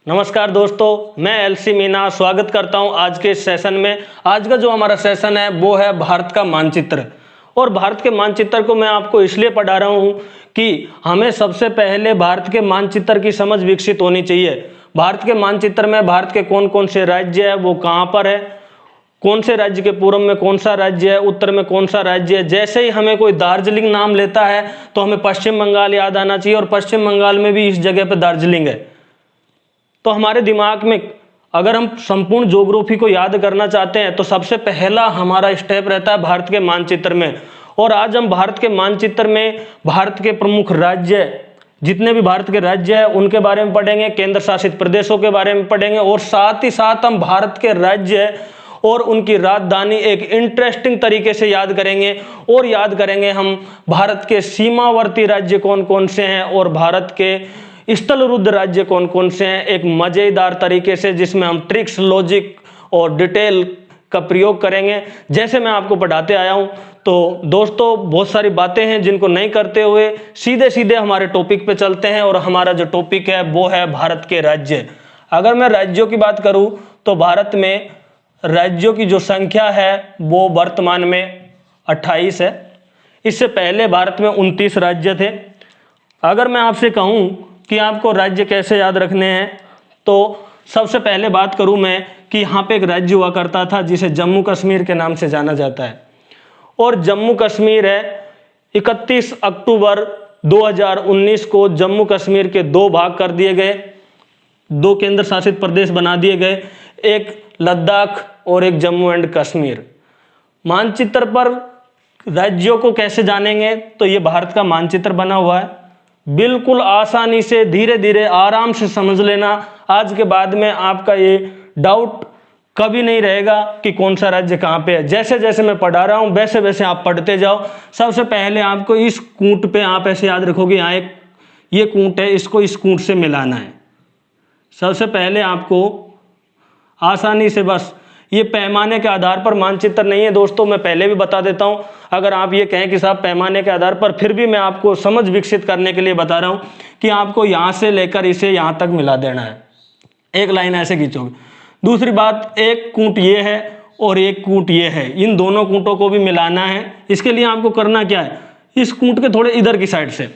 नमस्कार दोस्तों, मैं एलसी मीना स्वागत करता हूं आज के इस सेशन में। आज का जो हमारा सेशन है वो है भारत का मानचित्र। और भारत के मानचित्र को मैं आपको इसलिए पढ़ा रहा हूं कि हमें सबसे पहले भारत के मानचित्र की समझ विकसित होनी चाहिए। भारत के मानचित्र में भारत के कौन कौन से राज्य है, वो कहाँ पर है, कौन से राज्य के पूर्व में कौन सा राज्य है, उत्तर में कौन सा राज्य है। जैसे ही हमें कोई दार्जिलिंग नाम लेता है तो हमें पश्चिम बंगाल याद आना चाहिए, और पश्चिम बंगाल में भी इस जगह पर दार्जिलिंग है। तो हमारे दिमाग में अगर हम संपूर्ण ज्योग्राफी को याद करना चाहते हैं तो सबसे पहला हमारा स्टेप रहता है भारत के मानचित्र में। और आज हम भारत के मानचित्र में भारत के प्रमुख राज्य, जितने भी भारत के राज्य हैं उनके बारे में पढ़ेंगे, केंद्र शासित प्रदेशों के बारे में पढ़ेंगे, और साथ ही साथ हम भारत के राज्य और उनकी राजधानी एक इंटरेस्टिंग तरीके से याद करेंगे। और याद करेंगे हम भारत के सीमावर्ती राज्य कौन कौन से हैं और भारत के स्थलरुद्ध राज्य कौन कौन से हैं, एक मजेदार तरीके से जिसमें हम ट्रिक्स, लॉजिक और डिटेल का प्रयोग करेंगे जैसे मैं आपको पढ़ाते आया हूं। तो दोस्तों, बहुत सारी बातें हैं जिनको नहीं करते हुए सीधे सीधे हमारे टॉपिक पे चलते हैं। और हमारा जो टॉपिक है वो है भारत के राज्य। अगर मैं राज्यों की बात करूं तो भारत में राज्यों की जो संख्या है वो वर्तमान में 28 है। इससे पहले भारत में 29 राज्य थे। अगर मैं आपसे कहूं कि आपको राज्य कैसे याद रखने हैं तो सबसे पहले बात करूं मैं कि यहाँ पे एक राज्य हुआ करता था जिसे जम्मू कश्मीर के नाम से जाना जाता है। और जम्मू कश्मीर है, 31 अक्टूबर 2019 को जम्मू कश्मीर के दो भाग कर दिए गए, दो केंद्र शासित प्रदेश बना दिए गए, एक लद्दाख और एक जम्मू एंड कश्मीर। मानचित्र पर राज्यों को कैसे जानेंगे तो ये भारत का मानचित्र बना हुआ है, बिल्कुल आसानी से धीरे धीरे आराम से समझ लेना। आज के बाद में आपका ये डाउट कभी नहीं रहेगा कि कौन सा राज्य कहाँ पे है। जैसे जैसे मैं पढ़ा रहा हूँ वैसे वैसे आप पढ़ते जाओ। सबसे पहले आपको इस कूट पे आप ऐसे याद रखोगे, यहाँ एक ये कूट है, इसको इस कूट से मिलाना है। सबसे पहले आपको आसानी से, बस ये पैमाने के आधार पर मानचित्र नहीं है दोस्तों, मैं पहले भी बता देता हूं। अगर आप ये कहें कि साहब पैमाने के आधार पर, फिर भी मैं आपको समझ विकसित करने के लिए बता रहा हूं कि आपको यहां से लेकर इसे यहां तक मिला देना है। एक लाइन ऐसे खींचोगे। दूसरी बात, एक कूट ये है और एक कूट ये है, इन दोनों कूटों को भी मिलाना है। इसके लिए आपको करना क्या है, इस कूट के थोड़े इधर की साइड से,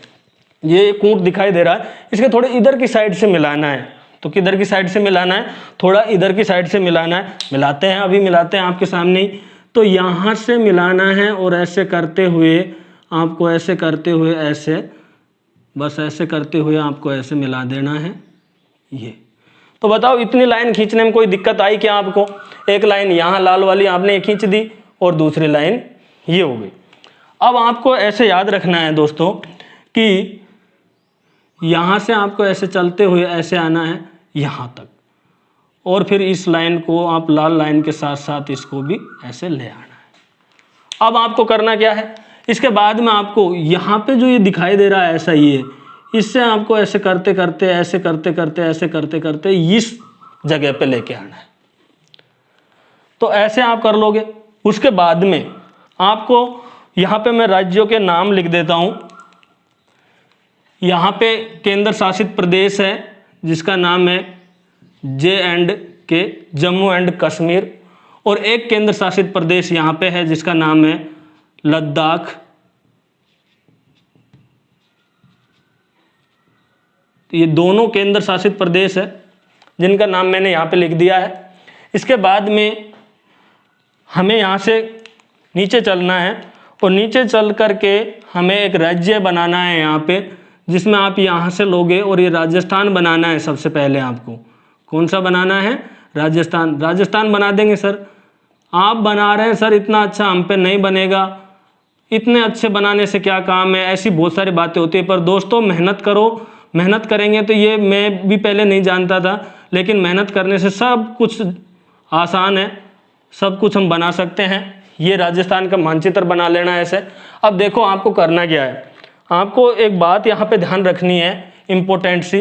ये कूट दिखाई दे रहा है, इसके थोड़े इधर की साइड से मिलाना है। तो किधर की साइड से मिलाना है, थोड़ा इधर की साइड से मिलाना है। मिलाते हैं, अभी मिलाते हैं आपके सामने ही। तो यहाँ से मिलाना है और ऐसे करते हुए आपको, ऐसे करते हुए ऐसे, बस ऐसे करते हुए आपको ऐसे मिला देना है ये। तो बताओ, इतनी लाइन खींचने में कोई दिक्कत आई क्या आपको? एक लाइन यहाँ लाल वाली आपने खींच दी और दूसरी लाइन ये हो गई। अब आपको ऐसे याद रखना है दोस्तों कि यहाँ से आपको ऐसे चलते हुए ऐसे आना है यहाँ तक, और फिर इस लाइन को आप लाल लाइन के साथ साथ इसको भी ऐसे ले आना है। अब आपको करना क्या है, इसके बाद में आपको यहाँ पे जो ये दिखाई दे रहा है ऐसा ही है, इससे आपको ऐसे करते करते, ऐसे करते करते, ऐसे करते करते इस जगह पे लेके आना है। तो ऐसे आप कर लोगे। उसके बाद में आपको यहाँ पे मैं राज्यों के नाम लिख देता हूँ। यहाँ पे केंद्र शासित प्रदेश है जिसका नाम है J&K, जम्मू एंड कश्मीर, और एक केंद्र शासित प्रदेश यहाँ पे है जिसका नाम है लद्दाख। तो ये दोनों केंद्र शासित प्रदेश है जिनका नाम मैंने यहाँ पे लिख दिया है। इसके बाद में हमें यहाँ से नीचे चलना है और नीचे चल करके हमें एक राज्य बनाना है यहाँ पे, जिसमें आप यहाँ से लोगे और ये राजस्थान बनाना है। सबसे पहले आपको कौन सा बनाना है, राजस्थान। राजस्थान बना देंगे सर, आप बना रहे हैं सर, इतना अच्छा हम पे नहीं बनेगा, इतने अच्छे बनाने से क्या काम है, ऐसी बहुत सारी बातें होती है। पर दोस्तों मेहनत करो, मेहनत करेंगे तो ये मैं भी पहले नहीं जानता था, लेकिन मेहनत करने से सब कुछ आसान है, सब कुछ हम बना सकते हैं। ये राजस्थान का मानचित्र बना लेना ऐसे। अब देखो आपको करना क्या है, आपको एक बात यहाँ पे ध्यान रखनी है इम्पोर्टेंट सी,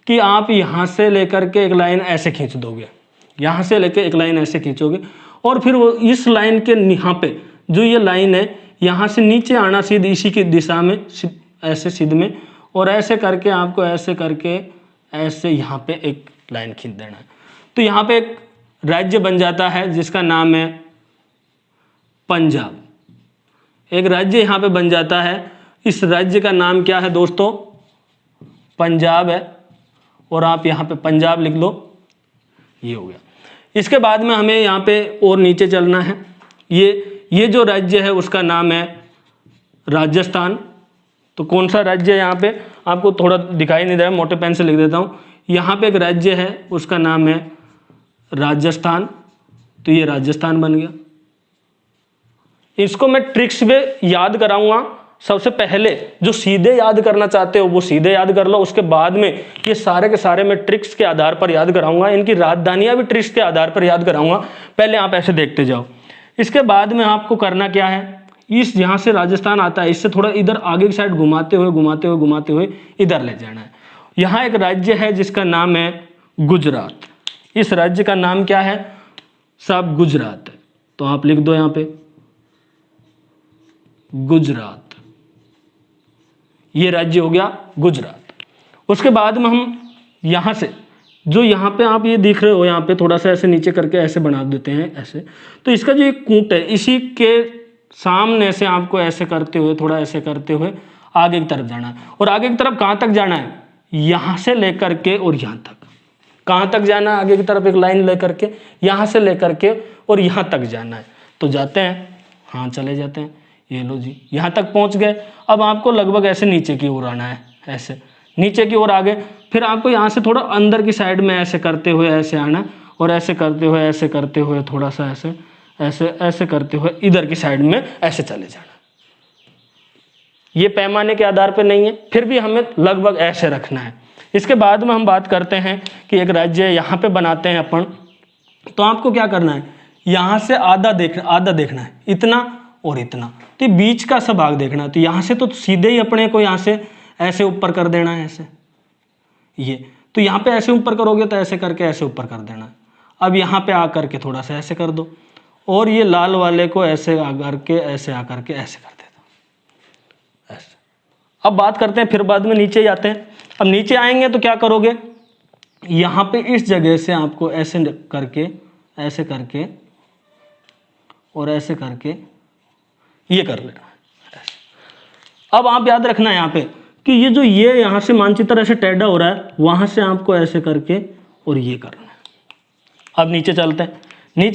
कि आप यहाँ से लेकर के एक लाइन ऐसे खींच दोगे, यहाँ से लेकर एक लाइन ऐसे खींचोगे, और फिर वो इस लाइन के यहाँ पे जो ये लाइन है यहाँ से नीचे आना सीधे इसी की दिशा में, ऐसे सीध में, और ऐसे करके आपको ऐसे करके ऐसे यहाँ पे एक लाइन खींच देना है। तो यहाँ पे एक राज्य बन जाता है जिसका नाम है पंजाब। एक राज्य यहाँ पे बन जाता है, इस राज्य का नाम क्या है दोस्तों? पंजाब है, और आप यहाँ पे पंजाब लिख लो, ये हो गया। इसके बाद में हमें यहाँ पे और नीचे चलना है। ये जो राज्य है उसका नाम है राजस्थान। तो कौन सा राज्य है यहाँ पे आपको थोड़ा दिखाई नहीं दे रहा है, मोटे पेन से लिख देता हूँ। यहाँ पे एक राज्य है उसका नाम है राजस्थान, तो ये राजस्थान बन गया। इसको मैं ट्रिक्स में याद कराऊंगा। सबसे पहले जो सीधे याद करना चाहते हो वो सीधे याद कर लो, उसके बाद में ये सारे के सारे मैं ट्रिक्स के आधार पर याद कराऊंगा, इनकी राजधानियां भी ट्रिक्स के आधार पर याद कराऊंगा। पहले आप ऐसे देखते जाओ। इसके बाद में आपको करना क्या है, इस यहाँ से राजस्थान आता है, इससे थोड़ा इधर आगे की साइड घुमाते हुए इधर ले जाना है। यहाँ एक राज्य है जिसका नाम है गुजरात। इस राज्य का नाम क्या है साहब? गुजरात है। तो आप लिख दो यहाँ पे गुजरात, ये राज्य हो गया गुजरात। उसके बाद में हम यहाँ से जो यहाँ पे आप ये देख रहे हो, यहाँ पे थोड़ा सा ऐसे नीचे करके ऐसे बना देते हैं ऐसे। तो इसका जो एक कूट है, इसी के सामने से आपको ऐसे करते हुए थोड़ा ऐसे करते हुए आगे की तरफ जाना है। और आगे की तरफ कहाँ तक जाना है? यहाँ से लेकर के और यहाँ तक। कहाँ तक जाना है? आगे की तरफ एक लाइन लेकर के यहाँ से लेकर के और यहाँ तक जाना है। तो जाते हैं, हाँ चले जाते हैं। ये लो जी, यहाँ तक पहुँच गए। अब आपको लगभग ऐसे नीचे की ओर आना है, ऐसे नीचे की ओर आगे। फिर आपको यहाँ से थोड़ा अंदर की साइड में ऐसे करते हुए ऐसे आना, और ऐसे करते हुए थोड़ा सा ऐसे करते हुए इधर की साइड में ऐसे चले जाना। ये पैमाने के आधार पर नहीं है, फिर भी हमें लगभग ऐसे रखना है। इसके बाद में हम बात करते हैं कि एक राज्य यहाँ पे बनाते हैं अपन। तो आपको क्या करना है, यहाँ से आधा देखना है, इतना और इतना, तो बीच का सा भाग देखना है। तो यहाँ से तो सीधे ही अपने को यहाँ से ऐसे ऊपर कर देना है, ऐसे ये। तो यहाँ पे ऐसे ऊपर करोगे तो ऐसे करके ऐसे ऊपर कर देना है। अब यहाँ पे आकर के थोड़ा सा ऐसे कर दो, और ये लाल वाले को ऐसे आकर के ऐसे आकर के ऐसे कर देता ऐसे। अब बात करते हैं, फिर बाद में नीचे जाते हैं। अब नीचे आएंगे तो क्या करोगे, यहाँ पे इस जगह से आपको ऐसे करके और ऐसे करके ये कर लेना है। अब आप याद रखना है यहाँ पे कि ये यहाँ से मानचित्र ऐसे टेढ़ा हो रहा है, वहां से आपको ऐसे करके और ये करना है। अब नीचे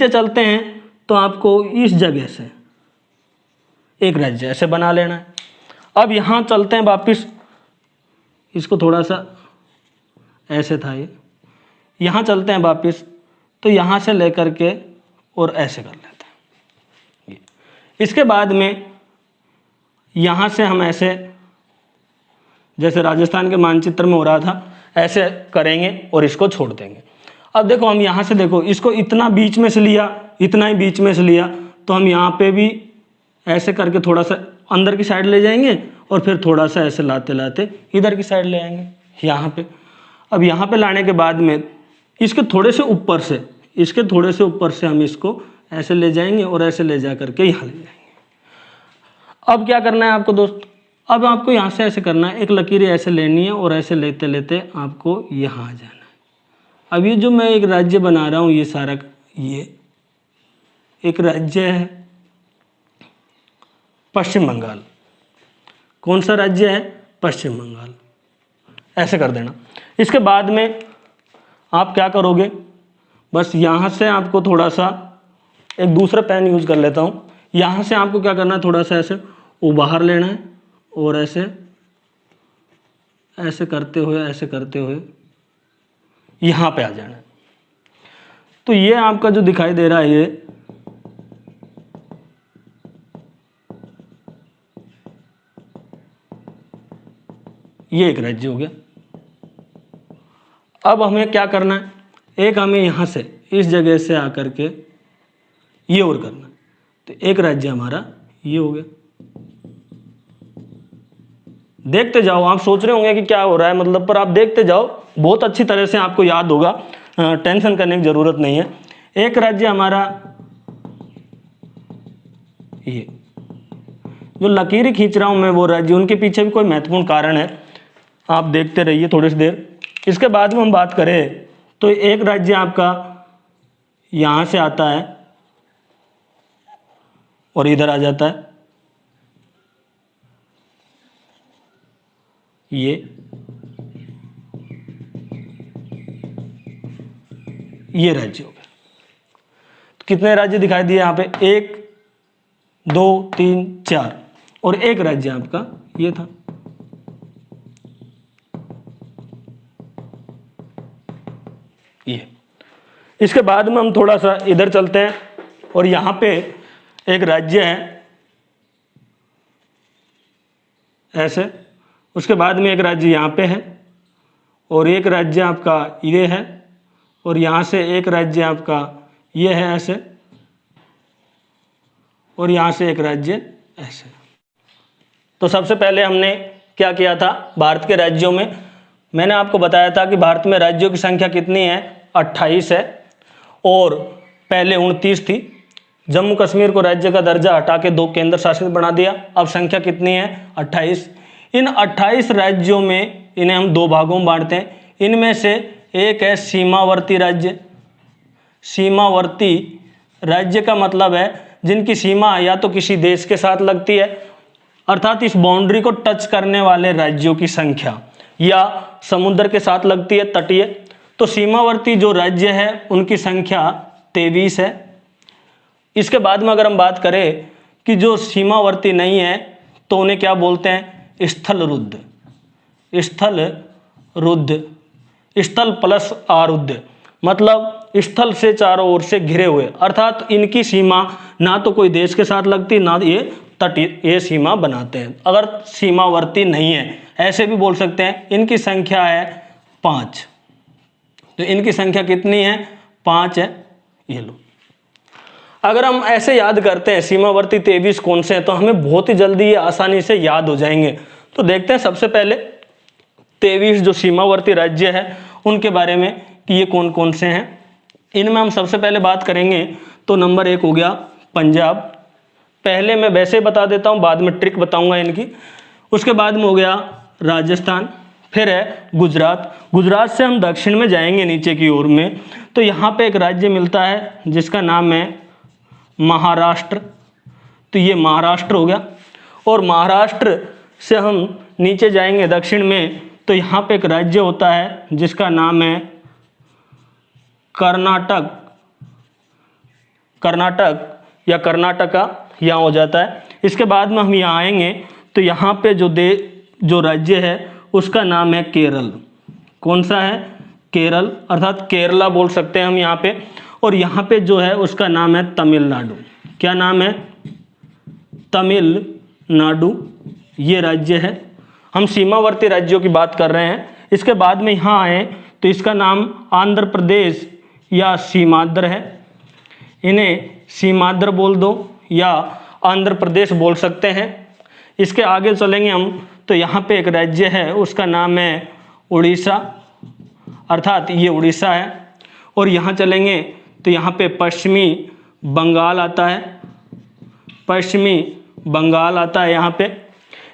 चलते हैं तो आपको इस जगह से एक राज्य ऐसे बना लेना है। अब यहाँ चलते हैं वापिस, इसको थोड़ा सा ऐसे था ये, यहाँ चलते हैं वापिस, तो यहाँ से लेकर के और ऐसे कर लेते हैं ये। इसके बाद में यहाँ से हम ऐसे, जैसे राजस्थान के मानचित्र में हो रहा था, ऐसे करेंगे और इसको छोड़ देंगे। अब देखो हम यहाँ से देखो, इसको इतना बीच में से लिया, इतना ही बीच में से लिया, तो हम यहाँ पे भी ऐसे करके थोड़ा सा अंदर की साइड ले जाएंगे, और फिर थोड़ा सा ऐसे लाते लाते इधर की साइड ले आएंगे यहाँ पे। अब यहाँ पे लाने के बाद में इसके थोड़े से ऊपर से हम इसको ऐसे ले जाएंगे और ऐसे ले जा करके यहाँ ले जाएंगे। अब क्या करना है आपको दोस्त, अब आपको यहाँ से ऐसे करना है, एक लकीर ऐसे लेनी है और ऐसे लेते लेते आपको यहाँ आ जाना है। अब ये जो मैं एक राज्य बना रहा हूँ, ये सारा ये एक राज्य है पश्चिम बंगाल। कौन सा राज्य है? पश्चिम बंगाल। ऐसे कर देना। इसके बाद में आप क्या करोगे, बस यहाँ से आपको थोड़ा सा एक दूसरा पेन यूज़ कर लेता हूँ। यहाँ से आपको क्या करना है, थोड़ा सा ऐसे बाहर लेना है और ऐसे करते हुए यहाँ पे आ जाना है। तो ये आपका जो दिखाई दे रहा है, ये एक राज्य हो गया। अब हमें क्या करना है, एक हमें यहाँ से इस जगह से आकर के ये और करना है। तो एक राज्य हमारा ये हो गया। देखते जाओ, आप सोच रहे होंगे कि क्या हो रहा है मतलब, पर आप देखते जाओ, बहुत अच्छी तरह से आपको याद होगा, टेंशन करने की जरूरत नहीं है। एक राज्य हमारा ये जो लकीरें खींच रहा हूं मैं, वो राज्य, उनके पीछे भी कोई महत्वपूर्ण कारण है, आप देखते रहिए थोड़ी सी देर। इसके बाद में हम बात करें तो एक राज्य आपका यहाँ से आता है और इधर आ जाता है, ये राज्य हो गया। तो कितने राज्य दिखाई दिए यहाँ पे, 1 2 3 4, और एक राज्य आपका ये था। ये इसके बाद में हम थोड़ा सा इधर चलते हैं और यहाँ पे एक राज्य है ऐसे, उसके बाद में एक राज्य यहाँ पे है और एक राज्य आपका ये है, और यहाँ से एक राज्य आपका ये है ऐसे, और यहाँ से एक राज्य ऐसे। तो सबसे पहले हमने क्या किया था, भारत के राज्यों में मैंने आपको बताया था कि भारत में राज्यों की संख्या कितनी है, 28 है, और पहले 29 थी। जम्मू कश्मीर को राज्य का दर्जा हटा के 2 केंद्र शासित बना दिया। अब संख्या कितनी है, 28। इन 28 राज्यों में इन्हें हम 2 भागों में बांटते हैं। इनमें से एक है सीमावर्ती राज्य। सीमावर्ती राज्य का मतलब है जिनकी सीमा या तो किसी देश के साथ लगती है, अर्थात इस बाउंड्री को टच करने वाले राज्यों की संख्या, या समुद्र के साथ लगती है, तटीय। तो सीमावर्ती जो राज्य है उनकी संख्या 23 है। इसके बाद में अगर हम बात करें कि जो सीमावर्ती नहीं है तो उन्हें क्या बोलते हैं, स्थलरुद्ध। स्थलरुद्ध, स्थल प्लस आरुद्ध, मतलब स्थल से चारों ओर से घिरे हुए, अर्थात इनकी सीमा ना तो कोई देश के साथ लगती, ना ये तटीय, ये सीमा बनाते हैं। अगर सीमावर्ती नहीं है ऐसे भी बोल सकते हैं। इनकी संख्या है 5। तो इनकी संख्या कितनी है, 5 है। ये लो, अगर हम ऐसे याद करते हैं सीमावर्ती 23 कौन से हैं तो हमें बहुत ही जल्दी ये आसानी से याद हो जाएंगे। तो देखते हैं सबसे पहले 23 जो सीमावर्ती राज्य है उनके बारे में कि ये कौन कौन से हैं। इनमें हम सबसे पहले बात करेंगे तो नंबर 1 हो गया पंजाब। पहले मैं वैसे बता देता हूँ, बाद में ट्रिक बताऊंगा इनकी। उसके बाद में हो गया राजस्थान, फिर है गुजरात। गुजरात से हम दक्षिण में जाएंगे नीचे की ओर में, तो यहाँ पे एक राज्य मिलता है जिसका नाम है महाराष्ट्र। तो ये महाराष्ट्र हो गया। और महाराष्ट्र से हम नीचे जाएंगे दक्षिण में, तो यहाँ पे एक राज्य होता है जिसका नाम है कर्नाटक। कर्नाटक या कर्नाटका यहाँ हो जाता है। इसके बाद में हम यहाँ आएंगे तो यहाँ पे जो राज्य है उसका नाम है केरल। कौन सा है, केरल, अर्थात केरला बोल सकते हैं हम यहाँ पे। और यहाँ पे जो है उसका नाम है तमिलनाडु। क्या नाम है, तमिलनाडु, ये राज्य है। हम सीमावर्ती राज्यों की बात कर रहे हैं। इसके बाद में यहाँ आए तो इसका नाम आंध्र प्रदेश या सीमांध्र है। इन्हें सीमांध्र बोल दो या आंध्र प्रदेश बोल सकते हैं। इसके आगे चलेंगे हम तो यहाँ पे एक राज्य है उसका नाम है उड़ीसा, अर्थात ये उड़ीसा है। और यहाँ चलेंगे तो यहाँ पे पश्चिमी बंगाल आता है। पश्चिमी बंगाल आता है यहाँ पे।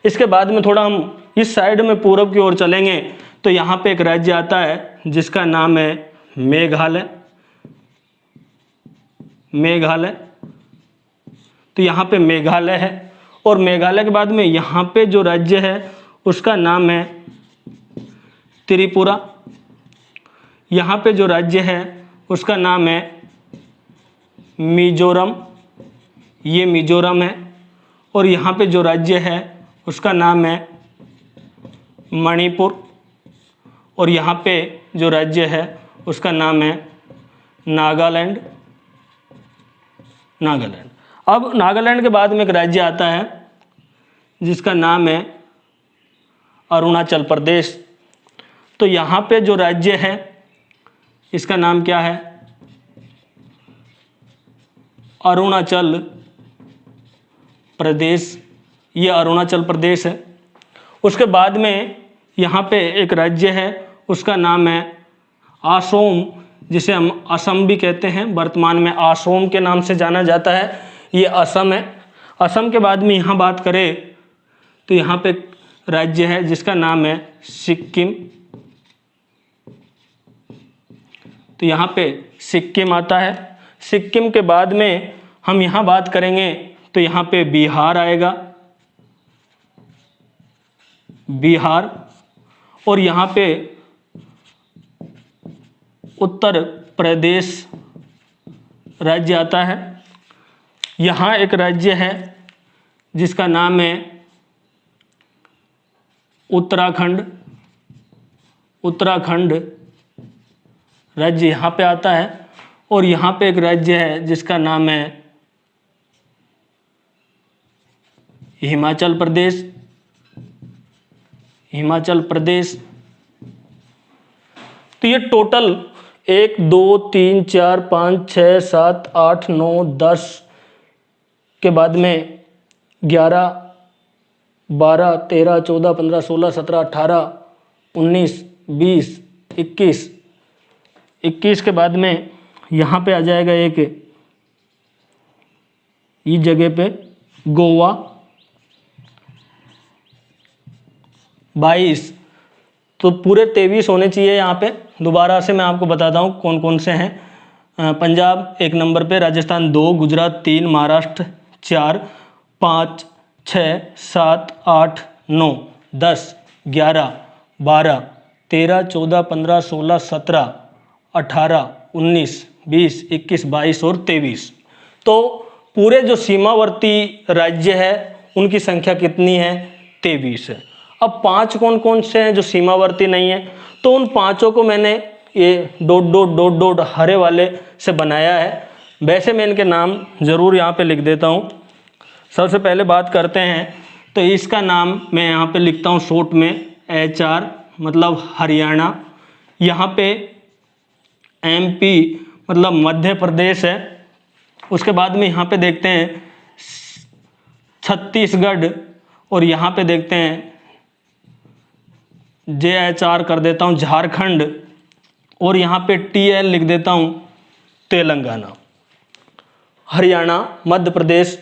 इसके बाद में थोड़ा हम इस साइड में पूर्व की ओर चलेंगे तो यहाँ पे एक राज्य आता है जिसका नाम है मेघालय। मेघालय, तो यहाँ पे मेघालय है। और मेघालय के बाद में यहाँ पे जो राज्य है उसका नाम है त्रिपुरा। यहाँ पे जो राज्य है उसका नाम है मिजोरम, ये मिजोरम है। और यहाँ पे जो राज्य है उसका नाम है मणिपुर। और यहाँ पे जो राज्य है उसका नाम है नागालैंड। नागालैंड। अब नागालैंड के बाद में एक राज्य आता है जिसका नाम है अरुणाचल प्रदेश। तो यहाँ पे जो राज्य है इसका नाम क्या है, अरुणाचल प्रदेश, ये अरुणाचल प्रदेश है। उसके बाद में यहाँ पे एक राज्य है उसका नाम है असम, जिसे हम असम भी कहते हैं, वर्तमान में असम के नाम से जाना जाता है, ये असम है। असम के बाद में यहाँ बात करें तो यहाँ पे राज्य है जिसका नाम है सिक्किम। तो यहाँ पे सिक्किम आता है। सिक्किम के बाद में हम यहाँ बात करेंगे तो यहाँ पे बिहार आएगा, बिहार। और यहाँ पे उत्तर प्रदेश राज्य आता है। यहाँ एक राज्य है जिसका नाम है उत्तराखंड, उत्तराखंड राज्य यहाँ पे आता है। और यहाँ पे एक राज्य है जिसका नाम है हिमाचल प्रदेश, हिमाचल प्रदेश। तो ये टोटल 1 2 3 4 5 6 7 8 9 10 के बाद में 11 12 13 14 15 16 17 18 19 20 21 21 के बाद में यहाँ पे आ जाएगा एक इस जगह पे गोवा। 22, तो पूरे 23 होने चाहिए यहाँ पे। दोबारा से मैं आपको बताता हूँ कौन कौन से हैं। पंजाब 1 नंबर पे, राजस्थान 2, गुजरात 3, महाराष्ट्र 4, 5, 6, 7, 8, 9, 10, 11, 12, 13, 14, 15, 16, 17, 18, 19, 20, 21, 22 और 23। तो पूरे जो सीमावर्ती राज्य है उनकी संख्या कितनी है? 23 है। अब 5 कौन कौन से हैं जो सीमावर्ती नहीं है? तो उन 5 को मैंने ये डॉट डॉट डॉट डॉट हरे वाले से बनाया है। वैसे मैं इनके नाम ज़रूर यहाँ पे लिख देता हूँ। सबसे पहले बात करते हैं तो इसका नाम मैं यहाँ पे लिखता हूँ शॉर्ट में HR, मतलब हरियाणा। यहाँ पे MP मतलब मध्य प्रदेश है। उसके बाद में यहाँ पे देखते हैं छत्तीसगढ़, और यहाँ पे देखते हैं JHR कर देता हूँ झारखंड, और यहाँ पे TL लिख देता हूँ तेलंगाना। हरियाणा, मध्य प्रदेश,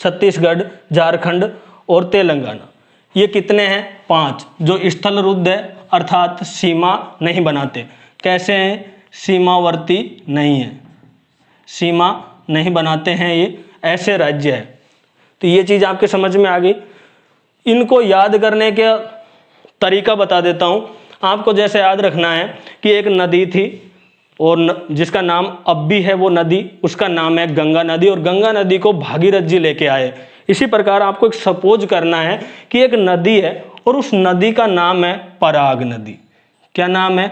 छत्तीसगढ़, झारखंड और तेलंगाना, ये कितने हैं? 5 जो स्थल रुद्ध है, अर्थात सीमा नहीं बनाते। कैसे हैं? सीमावर्ती नहीं है, सीमा नहीं बनाते हैं, ये ऐसे राज्य है। तो ये चीज़ आपके समझ में आ गई। इनको याद करने का तरीका बता देता हूँ आपको। जैसे याद रखना है कि एक नदी थी और जिसका नाम अब भी है वो नदी, उसका नाम है गंगा नदी, और गंगा नदी को भागीरथ जी लेके आए। इसी प्रकार आपको एक सपोज करना है कि एक नदी है और उस नदी का नाम है पराग नदी। क्या नाम है?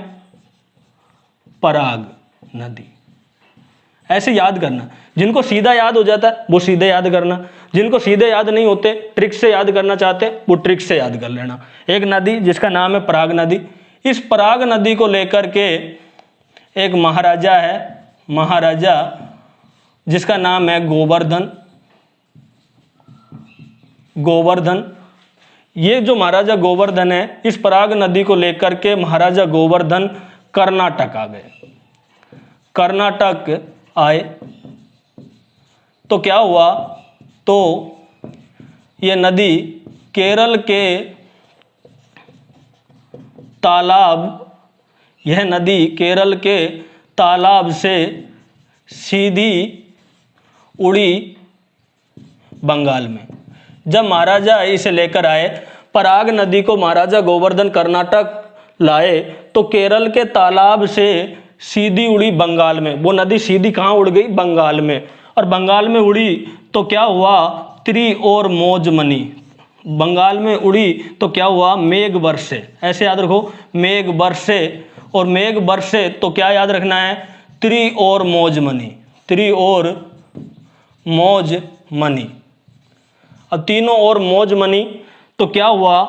पराग नदी। ऐसे याद करना। जिनको सीधा याद हो जाता है वो सीधे याद करना, जिनको सीधे याद नहीं होते, ट्रिक से याद करना चाहते, वो ट्रिक से याद कर लेना। एक नदी जिसका नाम है पराग नदी। इस पराग नदी को लेकर के एक महाराजा है, महाराजा जिसका नाम है गोवर्धन। गोवर्धन, ये जो महाराजा गोवर्धन है, इस पराग नदी को लेकर के महाराजा गोवर्धन कर्नाटक आ गए। कर्नाटक आए तो क्या हुआ? तो ये नदी केरल के तालाब, यह नदी केरल के तालाब से सीधी उड़ी बंगाल में। जब महाराजा इसे लेकर आए, पराग नदी को महाराजा गोवर्धन कर्नाटक लाए, तो केरल के तालाब से सीधी उड़ी बंगाल में। वो नदी सीधी कहाँ उड़ गई? बंगाल में। और बंगाल में उड़ी तो क्या हुआ? त्रि और मौज मनी। बंगाल में उड़ी तो क्या हुआ? मेघ बरसे। ऐसे याद रखो, मेघ बरसे। और मेघ बरसे तो क्या याद रखना है? त्रि और मौज मनी, त्रि और मौज मनी। अब तीनों और मौज मनी तो क्या हुआ?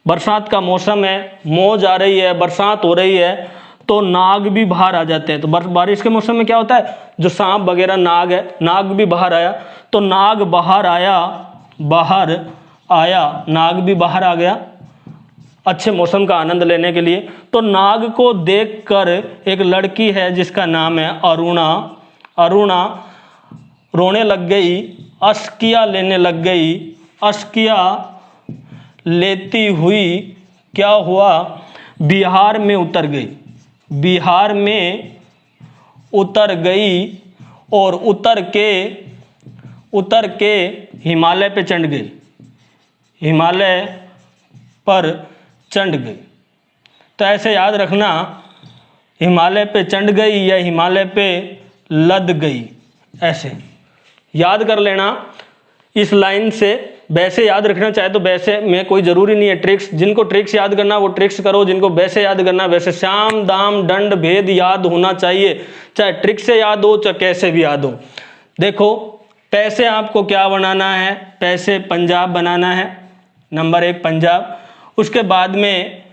बरसात का मौसम है, मौज आ रही है, बरसात हो रही है, तो नाग भी बाहर आ जाते हैं। तो बारिश के मौसम में क्या होता है? जो सांप वगैरह नाग है, नाग भी बाहर आया। तो नाग बाहर आया, बाहर आया, नाग भी बाहर आ गया अच्छे मौसम का आनंद लेने के लिए। तो नाग को देखकर एक लड़की है जिसका नाम है अरुणा। अरुणा रोने लग गई, अस्किया लेने लग गई। अस्किया लेती हुई क्या हुआ? बिहार में उतर गई। बिहार में उतर गई और उतर के हिमालय पे चढ़ गई, हिमालय पर चढ़ गई। तो ऐसे याद रखना, हिमालय पे चढ़ गई या हिमालय पे लद गई, ऐसे याद कर लेना इस लाइन से। वैसे याद रखना चाहे तो वैसे में कोई ज़रूरी नहीं है ट्रिक्स, जिनको ट्रिक्स याद करना वो ट्रिक्स करो, जिनको वैसे याद करना वैसे। श्याम दाम दंड भेद याद होना चाहिए, चाहे ट्रिक से याद हो चाहे कैसे भी याद हो। देखो पैसे आपको क्या बनाना है, पैसे पंजाब बनाना है, नंबर 1 पंजाब। उसके बाद में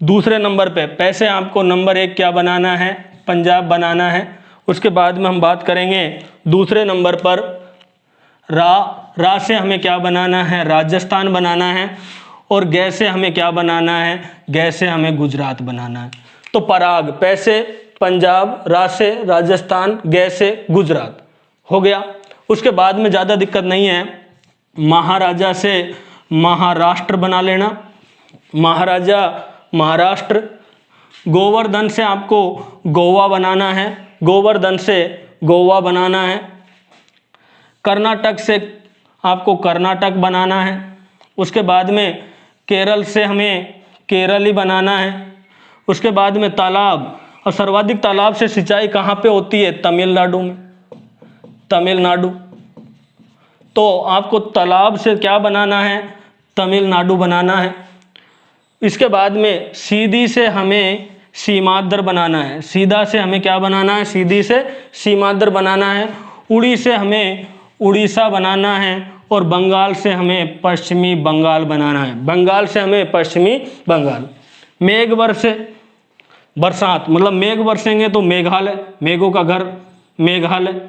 दूसरे नंबर पे पैसे आपको नंबर 1 क्या बनाना है, पंजाब बनाना है। उसके बाद में हम बात करेंगे दूसरे नंबर पर रा से हमें क्या बनाना है, राजस्थान बनाना है। और गै से हमें क्या बनाना है, गै से हमें गुजरात बनाना है। तो पराग, पैसे पंजाब, रा से राजस्थान, गै से गुजरात हो गया। उसके बाद में ज़्यादा दिक्कत नहीं है, महाराजा से महाराष्ट्र बना लेना, महाराजा महाराष्ट्र। गोवर्धन से आपको गोवा बनाना है, गोवर्धन से गोवा बनाना है। कर्नाटक से आपको कर्नाटक बनाना है। उसके बाद में केरल से हमें केरल ही बनाना है। उसके बाद में तालाब, और सर्वाधिक तालाब से सिंचाई कहाँ पे होती है, तमिलनाडु में, तमिलनाडु। तो आपको तालाब से क्या बनाना है, तमिलनाडु बनाना है। इसके बाद में सीधी से हमें सीमांध्र बनाना है, सीधा से हमें क्या बनाना है, सीधी से सीमांध्र बनाना है। उड़ी से हमें उड़ीसा बनाना है और बंगाल से हमें पश्चिमी बंगाल बनाना है, बंगाल से हमें पश्चिमी बंगाल। मेघ वर्ष, बरसात मतलब मेघ बरसेंगे तो मेघालय, मेघों का घर मेघालय।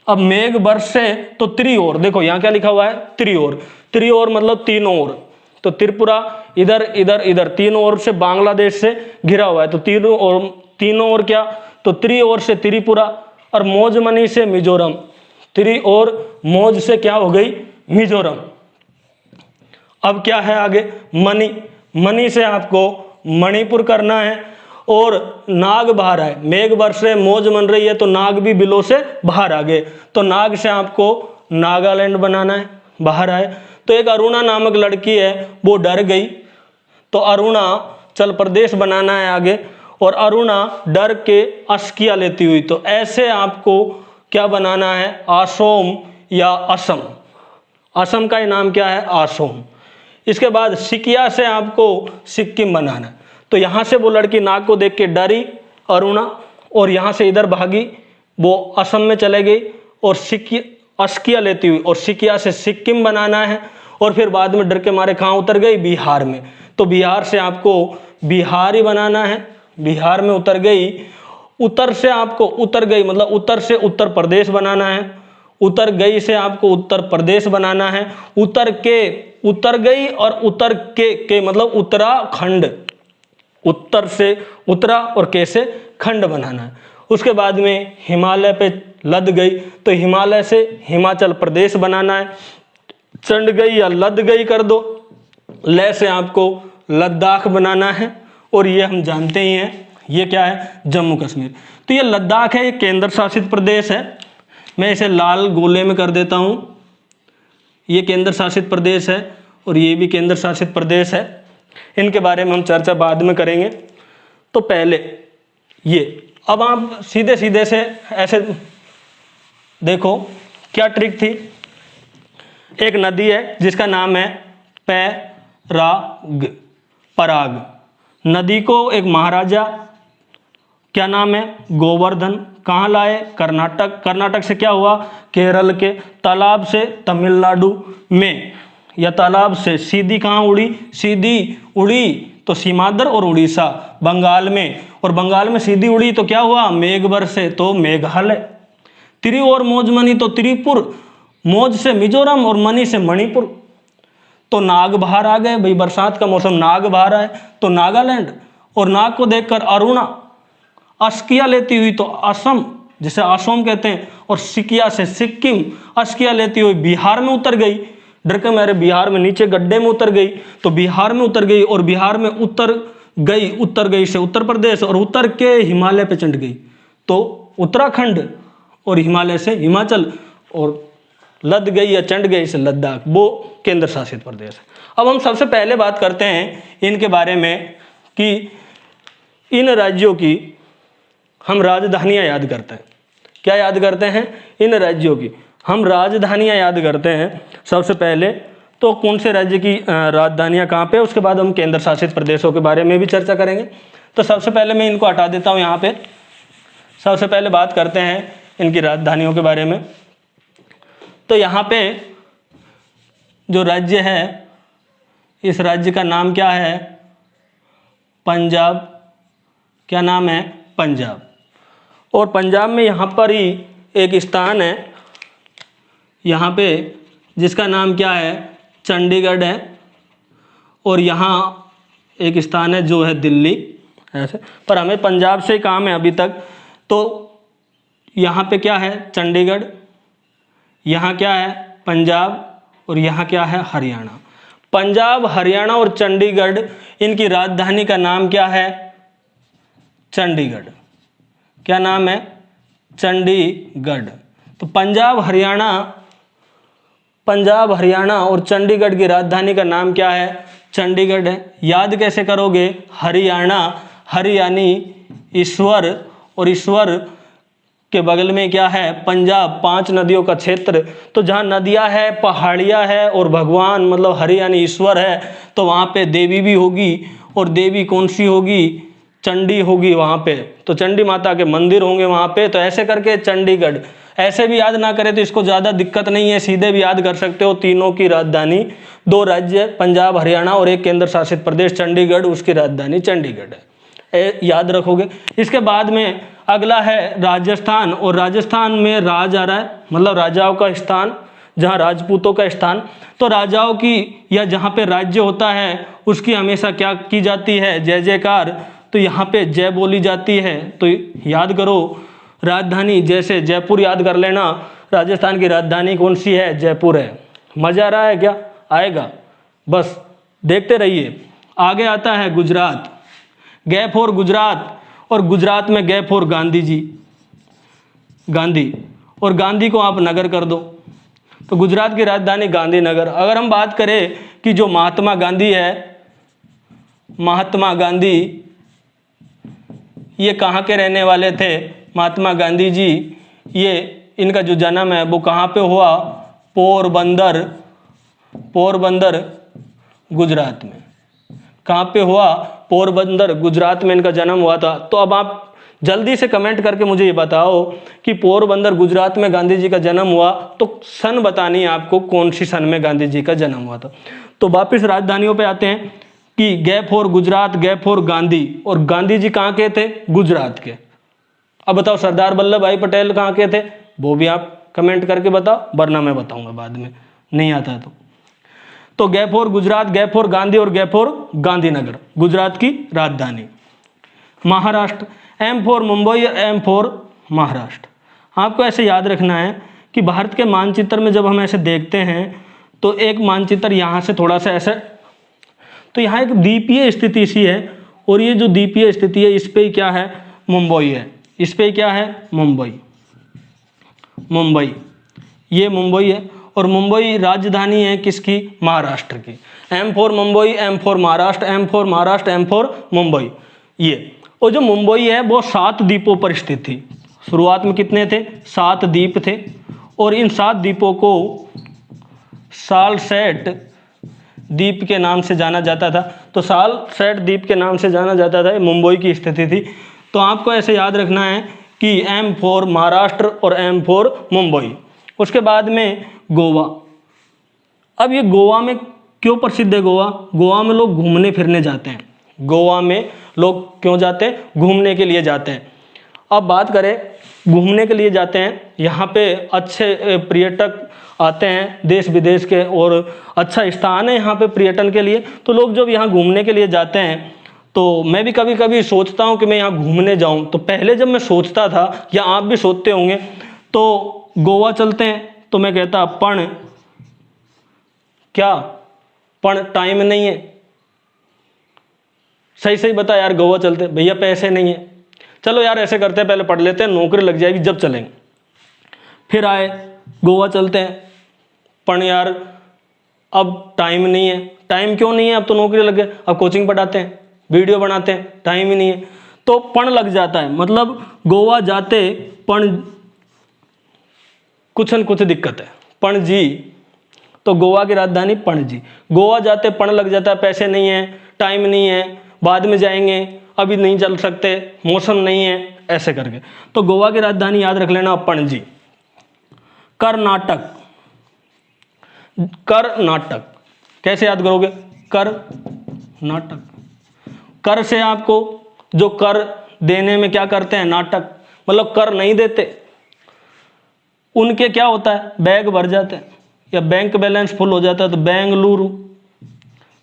अब मेघ वर्ष से तो त्रिओर, देखो यहाँ क्या लिखा हुआ है, त्रिओर, त्रिओर मतलब तीनों ओर। तो त्रिपुरा इधर इधर इधर, तीनों ओर से बांग्लादेश से घिरा हुआ है, तो तीनों ओर क्या, तो त्रिओर से त्रिपुरा। और मौजमनी से मिजोरम, त्रिओर मौज से क्या हो गई, मिजोरम। अब क्या है आगे, मणि, मणि से आपको मणिपुर करना है। और नाग बाहर आए, मेघ वर्ष से मौज मन रही है तो नाग भी बिलो से बाहर आ गए, तो नाग से आपको नागालैंड बनाना है, बाहर आए। तो एक अरुणा नामक लड़की है, वो डर गई, तो अरुणाचल प्रदेश बनाना है आगे। और अरुणा डर के अस्किया लेती हुई, तो ऐसे आपको क्या बनाना है, असोम या असम, असम का ही नाम क्या है, असोम। इसके बाद सिकिया से आपको सिक्किम बनाना है। तो यहाँ से वो लड़की नाग को देख के डरी अरुणा, और यहाँ से इधर भागी, वो असम में चले गई और अस्किया लेती हुई, और सिकिया से सिक्किम बनाना है। और फिर बाद में डर के मारे कहाँ उतर गई, बिहार में। तो बिहार से आपको बिहार ही बनाना है, बिहार में उतर गई। उत्तर से आपको उतर गई मतलब उत्तर से उत्तर प्रदेश बनाना है, उतर गई से आपको उत्तर प्रदेश बनाना है। उतर के उतर गई और उतर के मतलब उत्तराखंड, उत्तर से उत्तरा और के से खंड बनाना है। उसके बाद में हिमालय पे लद गई, तो हिमालय से हिमाचल प्रदेश बनाना है। चढ़ गई या लद गई कर दो, लय से आपको लद्दाख बनाना है। और ये हम जानते ही हैं, ये क्या है, जम्मू कश्मीर। तो ये लद्दाख है, ये केंद्र शासित प्रदेश है। मैं इसे लाल गोले में कर देता हूँ, ये केंद्र शासित प्रदेश है और ये भी केंद्र शासित प्रदेश है। इनके बारे में हम चर्चा बाद में करेंगे। तो पहले ये, अब आप सीधे सीधे से ऐसे देखो क्या ट्रिक थी। एक नदी है जिसका नाम है पराग। नदी को एक महाराजा, क्या नाम है, गोवर्धन, कहाँ लाए, कर्नाटक। कर्नाटक से क्या हुआ, केरल के। तालाब से तमिलनाडु में, या तालाब से सीधी कहाँ उड़ी, सीधी उड़ी तो सीमांध्र और उड़ीसा बंगाल में। और बंगाल में सीधी उड़ी तो क्या हुआ, मेघवर से तो मेघालय। त्रि और मौज मनी तो त्रिपुर, मौज से मिजोरम और मनी से मणिपुर। तो नाग बाहर आ गए भाई, बरसात का मौसम, नाग बाहर आए तो नागालैंड। और नाग को देखकर अरुणा अस्किया लेती हुई तो असम, जिसे असोम कहते हैं। और सिकिया से सिक्किम, अस्किया लेती हुई बिहार में उतर गई। डर के मारे बिहार में नीचे गड्ढे में उतर गई, तो बिहार में उतर गई। और बिहार में उतर गई से उत्तर प्रदेश, और उतर के हिमालय पे चढ़ गई तो उत्तराखंड और हिमालय से हिमाचल, और लद गई या चंड गई से लद्दाख, वो केंद्र शासित प्रदेश है। अब हम सबसे पहले बात करते हैं इनके बारे में कि इन राज्यों की हम राजधानियां याद करते हैं। क्या याद करते हैं? इन राज्यों की हम राजधानियां याद करते हैं। सबसे पहले तो कौन से राज्य की राजधानियां कहाँ पे, उसके बाद हम केंद्र शासित प्रदेशों के बारे में भी चर्चा करेंगे। तो सबसे पहले मैं इनको हटा देता हूँ यहाँ पे। सबसे पहले बात करते हैं इनकी राजधानियों के बारे में। तो यहाँ पे जो राज्य है, इस राज्य का नाम क्या है? पंजाब। क्या नाम है? पंजाब। और पंजाब में यहाँ पर ही एक स्थान है यहाँ पे, जिसका नाम क्या है? चंडीगढ़ है। और यहाँ एक स्थान है जो है दिल्ली, ऐसे। पर हमें पंजाब से काम है अभी तक। तो यहाँ पे क्या है? चंडीगढ़। यहाँ क्या है? पंजाब। और यहाँ क्या है? हरियाणा। पंजाब, हरियाणा और चंडीगढ़, इनकी राजधानी का नाम क्या है? चंडीगढ़। क्या नाम है? चंडीगढ़। तो पंजाब, हरियाणा और चंडीगढ़ की राजधानी का नाम क्या है? चंडीगढ़ है। याद कैसे करोगे? हरियाणा, हरि यानी ईश्वर, और ईश्वर के बगल में क्या है? पंजाब, 5 नदियों का क्षेत्र। तो जहाँ नदियाँ है, पहाड़ियाँ है और भगवान मतलब हरि यानी ईश्वर है, तो वहाँ पे देवी भी होगी। और देवी कौन सी होगी? चंडी होगी वहाँ पे। तो चंडी माता के मंदिर होंगे वहाँ पे। तो ऐसे करके चंडीगढ़, ऐसे भी याद ना करें तो इसको ज़्यादा दिक्कत नहीं है, सीधे भी याद कर सकते हो। तीनों की राजधानी, 2 राज्य पंजाब हरियाणा और एक केंद्र शासित प्रदेश चंडीगढ़, उसकी राजधानी चंडीगढ़ है। याद रखोगे। इसके बाद में अगला है राजस्थान। और राजस्थान में राज आ रहा है, मतलब राजाओं का स्थान, जहाँ राजपूतों का स्थान। तो राजाओं की या जहाँ पे राज्य होता है उसकी हमेशा क्या की जाती है? जय जयकार। तो यहाँ पे जय बोली जाती है। तो याद करो राजधानी, जैसे जयपुर याद कर लेना। राजस्थान की राजधानी कौन सी है? जयपुर है। मजा आ रहा है क्या? आएगा, बस देखते रहिए। आगे आता है गुजरात। गै फॉर गुजरात, और गुजरात में गै फॉर गांधी जी, गांधी। और गांधी को आप नगर कर दो। तो गुजरात की राजधानी गांधीनगर। अगर हम बात करें कि जो महात्मा गांधी है, महात्मा गांधी ये कहाँ के रहने वाले थे? महात्मा गांधी जी, ये इनका जो जन्म है वो कहाँ पे हुआ? पोरबंदर, पोरबंदर गुजरात में। कहाँ पे हुआ? पोरबंदर गुजरात में इनका जन्म हुआ था। तो अब आप जल्दी से कमेंट करके मुझे ये बताओ कि पोरबंदर गुजरात में गांधी जी का जन्म हुआ, तो सन बतानी है आपको, कौन सी सन में गांधी जी का जन्म हुआ था। तो वापस राजधानियों पे आते हैं कि गै फॉर गुजरात, गै फॉर गांधी। और गांधी जी कहाँ के थे? गुजरात के। अब बताओ सरदार वल्लभ भाई पटेल कहाँ के थे? वो भी आप कमेंट करके बताओ, वरना मैं बताऊंगा बाद में, नहीं आता है तो गै फॉर गुजरात, गै फॉर गांधी और गै फॉर गांधीनगर, गुजरात की राजधानी। Maharashtra, M for Mumbai, M for Maharashtra. आपको ऐसे याद रखना है कि भारत के मानचित्र में जब हम ऐसे देखते हैं तो एक मानचित्र यहाँ से थोड़ा सा ऐसे, तो यहाँ एक द्वीपीय स्थिति सी है, और ये जो द्वीपीय स्थिति है इस पे क्या है? मुंबई है। इस पे क्या है? मुंबई, मुंबई, ये मुंबई है। और मुंबई राजधानी है किसकी? महाराष्ट्र की। M for Mumbai, M for Maharashtra, M for Maharashtra, M for Mumbai, ये। और जो मुंबई है वो 7 द्वीपों पर स्थित थी। शुरुआत में कितने थे? 7 द्वीप थे। और इन 7 द्वीपों को सालसेट द्वीप के नाम से जाना जाता था। तो सालसेट द्वीप के नाम से जाना जाता था, मुंबई की स्थिति थी। तो आपको ऐसे याद रखना है कि एम फॉर महाराष्ट्र और एम फॉर मुंबई। उसके बाद में गोवा। अब ये गोवा में क्यों प्रसिद्ध है? गोवा, गोवा में लोग घूमने फिरने जाते हैं। गोवा में लोग क्यों जाते हैं? घूमने के लिए जाते हैं। अब बात करें घूमने के लिए जाते हैं, यहाँ पे अच्छे पर्यटक आते हैं देश विदेश के, और अच्छा स्थान है यहाँ पे पर्यटन के लिए। तो लोग जब यहाँ घूमने के लिए जाते हैं, तो मैं भी कभी कभी सोचता हूँ कि मैं यहाँ घूमने जाऊँ। तो पहले जब मैं सोचता था, या आप भी सोचते होंगे, तो गोवा चलते हैं, तो मैं कहता पण क्या? पण टाइम नहीं है। सही सही बता यार, गोवा चलते। भैया पैसे नहीं है। चलो यार ऐसे करते हैं, पहले पढ़ लेते हैं, नौकरी लग जाएगी जब चलेंगे। फिर आए गोवा चलते हैं, पण यार अब टाइम नहीं है। टाइम क्यों नहीं है? अब तो नौकरी लग गए, अब कोचिंग पढ़ाते हैं, वीडियो बनाते हैं, टाइम ही नहीं है। तो पण लग जाता है, मतलब गोवा जाते पण कुछ न कुछ दिक्कत है। पणजी, तो गोवा की राजधानी पणजी। गोवा जाते पण लग जाता है, पैसे नहीं है, टाइम नहीं है, बाद में जाएंगे, अभी नहीं चल सकते, मौसम नहीं है, ऐसे करके। तो गोवा की राजधानी याद रख लेना पणजी। कर्नाटक, कर्नाटक कैसे याद करोगे? कर्नाटक, कर से आपको जो कर देने में क्या करते हैं? नाटक, मतलब कर नहीं देते, उनके क्या होता है? बैग भर जाते हैं या बैंक बैलेंस फुल हो जाता है, तो बेंगलुरु,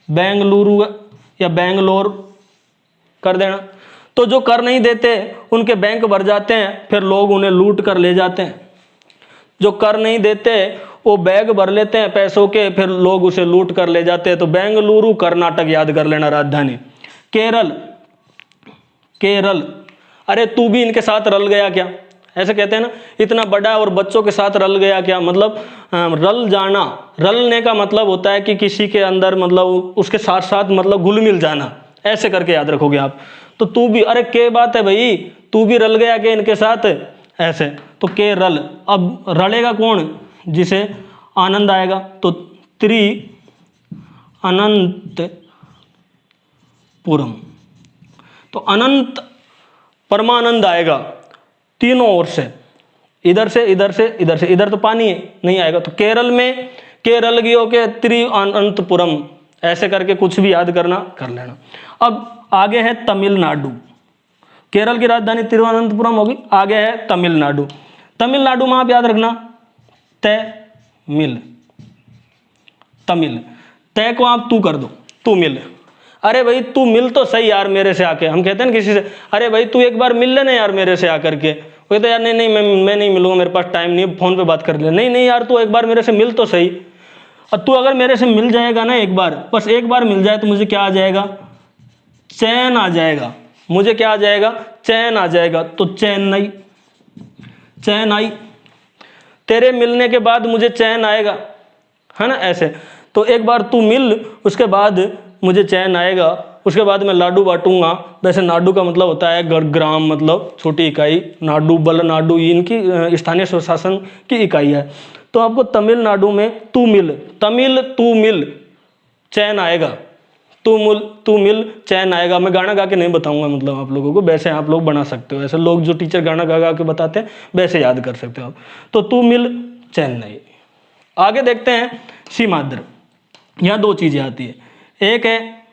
बेंगलुरु या बेंगलोर कर देना। तो जो कर नहीं देते उनके बैंक भर जाते हैं, फिर लोग उन्हें लूट कर ले जाते हैं। जो कर नहीं देते वो बैग भर लेते हैं पैसों के, फिर लोग उसे लूट कर ले जाते हैं। तो बेंगलुरु कर्नाटक याद कर लेना राजधानी। केरल, केरल, अरे तू भी इनके साथ रल गया क्या? ऐसे कहते हैं ना, इतना बड़ा और बच्चों के साथ रल गया क्या? मतलब रल जाना, रलने का मतलब होता है कि किसी के अंदर मतलब उसके साथ साथ मतलब घुल मिल जाना, ऐसे करके याद रखोगे आप। तो तू भी, अरे क्या बात है भाई, तू भी रल गया क्या इनके साथ? ऐसे, तो केरल। अब रलेगा कौन? जिसे आनंद आएगा, तो त्रि अनंतपुरम, तो अनंत परमानंद आएगा तीनों ओर से, इधर से इधर से इधर से। इधर तो पानी है, नहीं आएगा। तो केरल में केरल की होके त्रिअनंतपुरम, ऐसे करके कुछ भी याद करना कर लेना। अब आगे है तमिलनाडु। केरल की राजधानी तिरुवनंतपुरम होगी, आगे है तमिलनाडु। तमिलनाडु में आप याद रखना तमिल, तमिल, तय को आप तू कर दो, तू मिल। अरे भाई तू मिल तो सही यार मेरे से आके। हम कहते हैं ना किसी से, अरे भाई तू एक बार मिल लेना यार मेरे से आकर के। वो तो यार नहीं नहीं मैं नहीं मिलूंगा, मेरे पास टाइम नहीं है, फोन पे बात कर ले। नहीं नहीं यार तू एक बार मेरे से मिल तो सही। और तू अगर मेरे से मिल जाएगा ना एक बार, बस एक बार मिल जाए, तो मुझे क्या आ जाएगा? चैन आ जाएगा। मुझे क्या आ जाएगा? चैन आ जाएगा। तो चेन्नई, चेन्नई, तेरे मिलने के बाद मुझे चैन आएगा, है ना, ऐसे। तो एक बार तू मिल, उसके बाद मुझे चैन आएगा, उसके बाद मैं लाडू बांटूंगा। वैसे नाडू का मतलब होता है ग्राम, मतलब छोटी इकाई। नाडू, बल नाडु, इनकी स्थानीय स्वशासन की इकाई है। तो आपको तमिलनाडु में तू मिल, तमिल तू मिल, चैन आएगा। तू मिल चैन आएगा। मैं गाना गा के नहीं बताऊंगा मतलब आप लोगों को, वैसे आप लोग बना सकते हो। ऐसे लोग जो टीचर गाना गा गा के बताते हैं वैसे याद कर सकते हो आप। तो तू मिल चेन्नई। आगे देखते हैं सीमांध्र। यहाँ दो चीजें आती है, एक है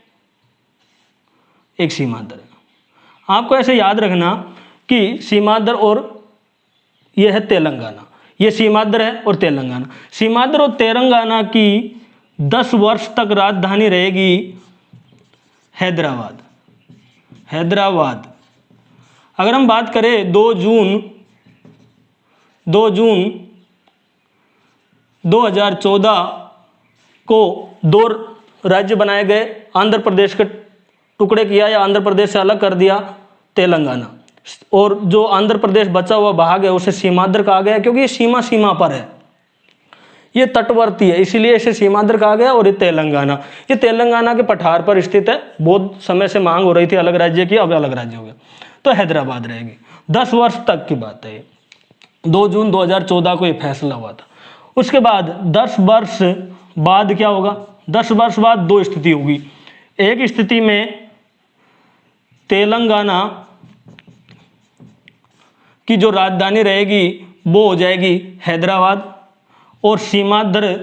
एक सीमांध्र। आपको ऐसे याद रखना कि सीमांध्र और यह है तेलंगाना, ये सीमांध्र है और तेलंगाना। सीमांध्र और तेलंगाना की 10 वर्ष तक राजधानी रहेगी हैदराबाद, हैदराबाद। अगर हम बात करें 2 जून 2014 को 2 राज्य बनाए गए। आंध्र प्रदेश के टुकड़े किया या आंध्र प्रदेश से अलग कर दिया तेलंगाना, और जो आंध्र प्रदेश बचा हुआ भाग है उसे सीमांध्र कहा गया, क्योंकि ये सीमा पर है, ये तटवर्ती है, इसीलिए इसे सीमांध्र कहा गया। और ये तेलंगाना के पठार पर स्थित है। बहुत समय से मांग हो रही थी अलग राज्य की, अब अलग राज्य हो गया, तो हैदराबाद रहेगी। 10 वर्ष तक की बात है, 2 जून 2014 को ये फैसला हुआ था। उसके बाद 10 वर्ष बाद क्या होगा? 10 वर्ष बाद 2 स्थिति होगी। एक स्थिति में तेलंगाना की जो राजधानी रहेगी वो हो जाएगी हैदराबाद, और सीमांध्र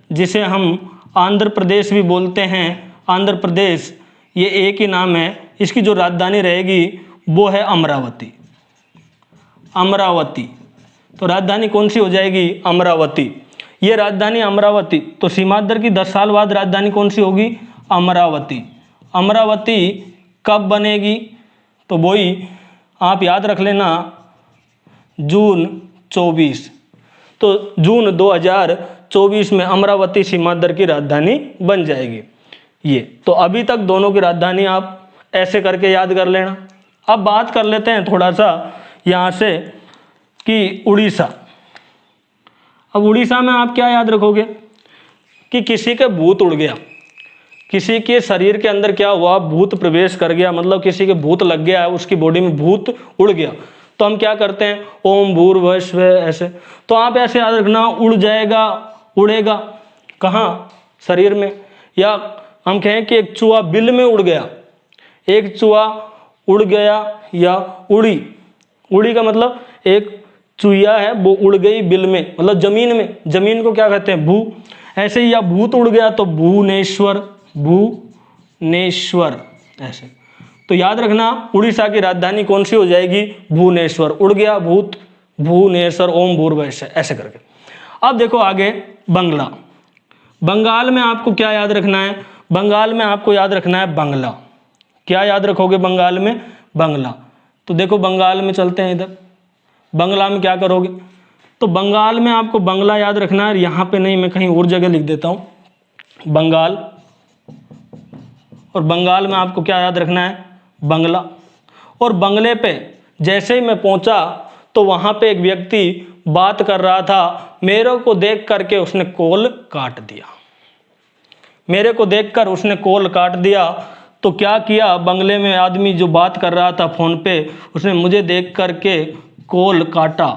जिसे हम आंध्र प्रदेश भी बोलते हैं, आंध्र प्रदेश, ये एक ही नाम है, इसकी जो राजधानी रहेगी वो है अमरावती, अमरावती। तो राजधानी कौन सी हो जाएगी? अमरावती। ये राजधानी अमरावती। तो सीमांध्र की 10 साल बाद राजधानी कौन सी होगी? अमरावती। अमरावती कब बनेगी? तो वही आप याद रख लेना, जून 24। तो जून 2024 में अमरावती सीमांध्र की राजधानी बन जाएगी। ये तो अभी तक दोनों की राजधानी आप ऐसे करके याद कर लेना। अब बात कर लेते हैं थोड़ा सा यहाँ से कि उड़ीसा। अब उड़ीसा में आप क्या याद रखोगे कि किसी का भूत उड़ गया, किसी के शरीर के अंदर क्या हुआ, भूत प्रवेश कर गया, मतलब किसी के भूत लग गया है, उसकी बॉडी में भूत उड़ गया, तो हम क्या करते हैं, ओम भूर्भुवः स्वः, ऐसे। तो आप ऐसे याद रखना, उड़ जाएगा, उड़ेगा कहाँ, शरीर में। या हम कहें कि एक चूहा बिल में उड़ गया, एक चूहा उड़ गया या उड़ी, उड़ी का मतलब एक चूहिया है वो उड़ गई बिल में, मतलब जमीन में, जमीन को क्या कहते हैं, भू। ऐसे ही या भूत उड़ गया तो भुवनेश्वर, भुवनेश्वर ऐसे। तो याद रखना उड़ीसा की राजधानी कौन सी हो जाएगी, भुवनेश्वर। उड़ गया भूत, भुवनेश्वर, ओम भूर्भुवः ऐसे करके। अब देखो आगे बंगला। बंगाल में आपको क्या याद रखना है, बंगाल में आपको याद रखना है बंगला। क्या याद रखोगे बंगाल में, बंगला। तो देखो बंगाल में चलते हैं इधर, बंगला में क्या करोगे, तो बंगाल में आपको बंगला याद रखना है, यहाँ पे नहीं, मैं कहीं और जगह लिख देता हूँ बंगाल। और बंगाल में आपको क्या याद रखना है, बंगला। और बंगले पे जैसे ही मैं पहुंचा तो वहां पे एक व्यक्ति बात कर रहा था, मेरे को देख करके उसने कॉल काट दिया, मेरे को देखकर उसने कॉल काट दिया। तो क्या किया, बंगले में आदमी जो बात कर रहा था फोन पे, उसने मुझे देख करके कॉल काटा।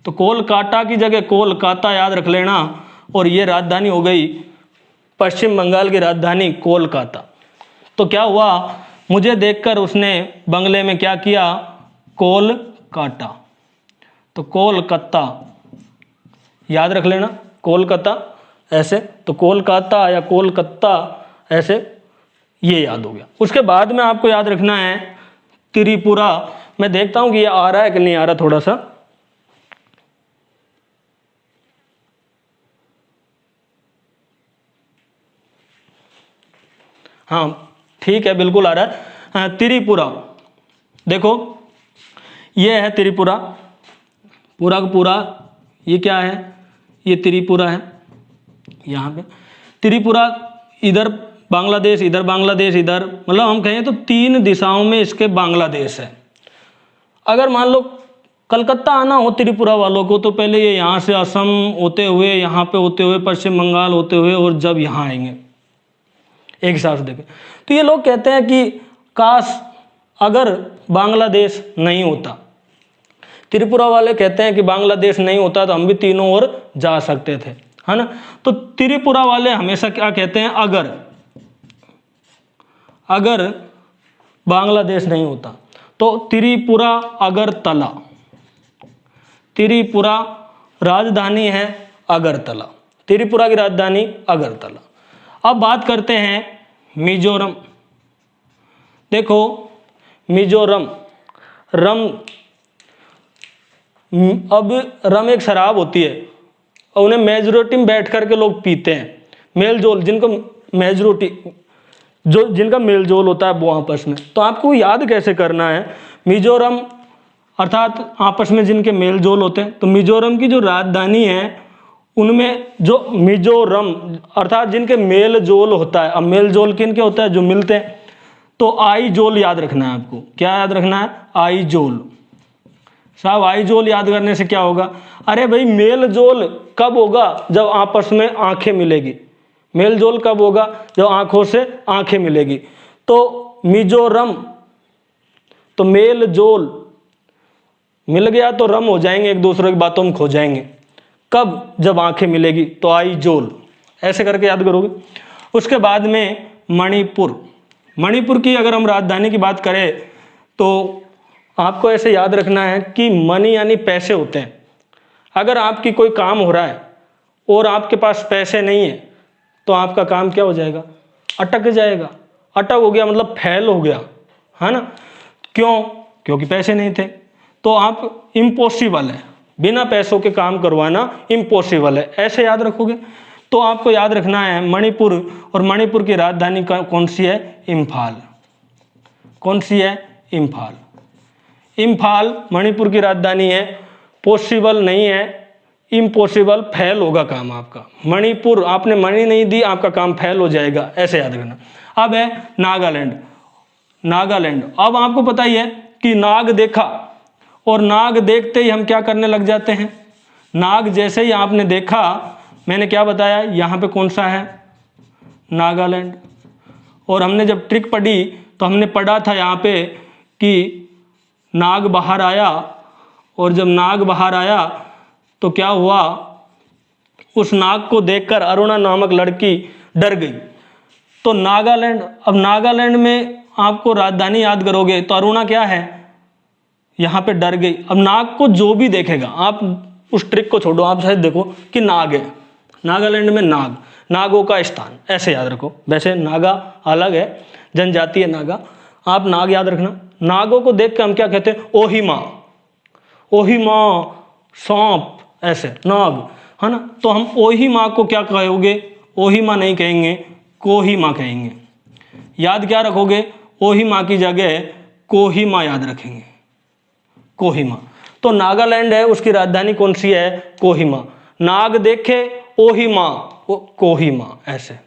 तो कॉल काटा की जगह कोलकाता याद रख लेना, और ये राजधानी हो गई पश्चिम बंगाल की राजधानी कोलकाता। तो क्या हुआ, मुझे देखकर उसने बंगले में क्या किया, कॉल काटा। तो कोलकाता याद रख लेना, कोलकाता ऐसे। तो कोलकाता या कोलकाता ऐसे, ये याद हो गया। उसके बाद में आपको याद रखना है त्रिपुरा। मैं देखता हूँ कि ये आ रहा है कि नहीं आ रहा, थोड़ा सा। हाँ ठीक है, बिल्कुल आ रहा है। हाँ, त्रिपुरा देखो, ये है त्रिपुरा, पूरा का पूरा ये क्या है, ये त्रिपुरा है। यहाँ पे त्रिपुरा, इधर बांग्लादेश, इधर बांग्लादेश, इधर, मतलब हम कहें तो 3 दिशाओं में इसके बांग्लादेश है। अगर मान लो कलकत्ता आना हो त्रिपुरा वालों को, तो पहले ये यहाँ से असम होते हुए, यहाँ पे होते हुए, पश्चिम बंगाल होते हुए, और जब यहाँ आएंगे एक हिसाब से देखें। तो ये लोग कहते हैं कि काश अगर बांग्लादेश नहीं होता, त्रिपुरा वाले कहते हैं कि बांग्लादेश नहीं होता तो हम भी तीनों ओर जा सकते थे, है ना। तो त्रिपुरा वाले हमेशा क्या कहते हैं, अगर बांग्लादेश नहीं होता तो त्रिपुरा अगरतला, त्रिपुरा राजधानी है अगरतला, त्रिपुरा की राजधानी अगरतला। अब बात करते हैं मिजोरम। देखो मिजोरम, अब रम एक शराब होती है और उन्हें मेजोरिटी में बैठ करके लोग पीते हैं, मेलजोल, जिनको मेजोरिटी, जो जिनका मेलजोल होता है वो आपस में। तो आपको याद कैसे करना है, मिजोरम अर्थात आपस में जिनके मेलजोल होते हैं। तो मिजोरम की जो राजधानी है उनमें जो मिजोरम अर्थात जिनके मेल जोल होता है, अब मेल जोल किन के होता है, जो मिलते हैं। तो आई जोल याद रखना है आपको, क्या याद रखना है, आई जोल। साहब आई जोल याद करने से क्या होगा, अरे भाई मेल जोल कब होगा, जब आपस में आंखें मिलेगी। मेल जोल कब होगा, जब आंखों से आंखें मिलेगी। तो मिजोरम, तो मेल जोल मिल गया तो रम हो जाएंगे, एक दूसरे की बातों में खो जाएंगे। कब, जब आंखें मिलेगी। तो आई जोल ऐसे करके याद करोगे। उसके बाद में मणिपुर, मणिपुर की अगर हम राजधानी की बात करें तो आपको ऐसे याद रखना है कि मनी यानी पैसे होते हैं। अगर आपकी कोई काम हो रहा है और आपके पास पैसे नहीं है तो आपका काम क्या हो जाएगा, अटक जाएगा। अटक हो गया मतलब फेल हो गया, है ना। क्यों, क्योंकि पैसे नहीं थे। तो आप इम्पॉसिबल है, बिना पैसों के काम करवाना इम्पॉसिबल है, ऐसे याद रखोगे। तो आपको याद रखना है मणिपुर, और मणिपुर की राजधानी कौन सी है, इम्फाल। कौन सी है, इम्फाल। इम्फाल मणिपुर की राजधानी है। पॉसिबल नहीं है, इम्पॉसिबल, फेल होगा काम आपका। मणिपुर, आपने मणि नहीं दी, आपका काम फेल हो जाएगा, ऐसे याद रखना। अब है नागालैंड। नागालैंड। अब आपको पता ही है कि नाग देखा, और नाग देखते ही हम क्या करने लग जाते हैं, नाग जैसे ही आपने देखा, मैंने क्या बताया, यहाँ पे कौन सा है, नागालैंड। और हमने जब ट्रिक पढ़ी तो हमने पढ़ा था यहाँ पे कि नाग बाहर आया, और जब नाग बाहर आया तो क्या हुआ, उस नाग को देखकर अरुणा नामक लड़की डर गई। तो नागालैंड, अब नागालैंड में आपको राजधानी याद करोगे तो अरुणा क्या है, यहाँ पे डर गई। अब नाग को जो भी देखेगा, आप उस ट्रिक को छोड़ो, आप शायद देखो कि नाग है, नागालैंड में नाग, नागों का स्थान, ऐसे याद रखो। वैसे नागा अलग है, जनजाति है नागा, आप नाग याद रखना। नागों को देख के हम क्या कहते हैं, ओहिमा, ओहिमा सांप, ऐसे नाग, है ना। तो हम ओहिमा को क्या कहोगे, ओहिमा नहीं कहेंगे, कोहिमा कहेंगे। याद क्या रखोगे, ओहिमा की जगह कोहिमा याद रखेंगे, कोहिमा। तो नागालैंड है, उसकी राजधानी कौन सी है, कोहिमा। नाग देखे ओहिमा, कोहिमा, ऐसे,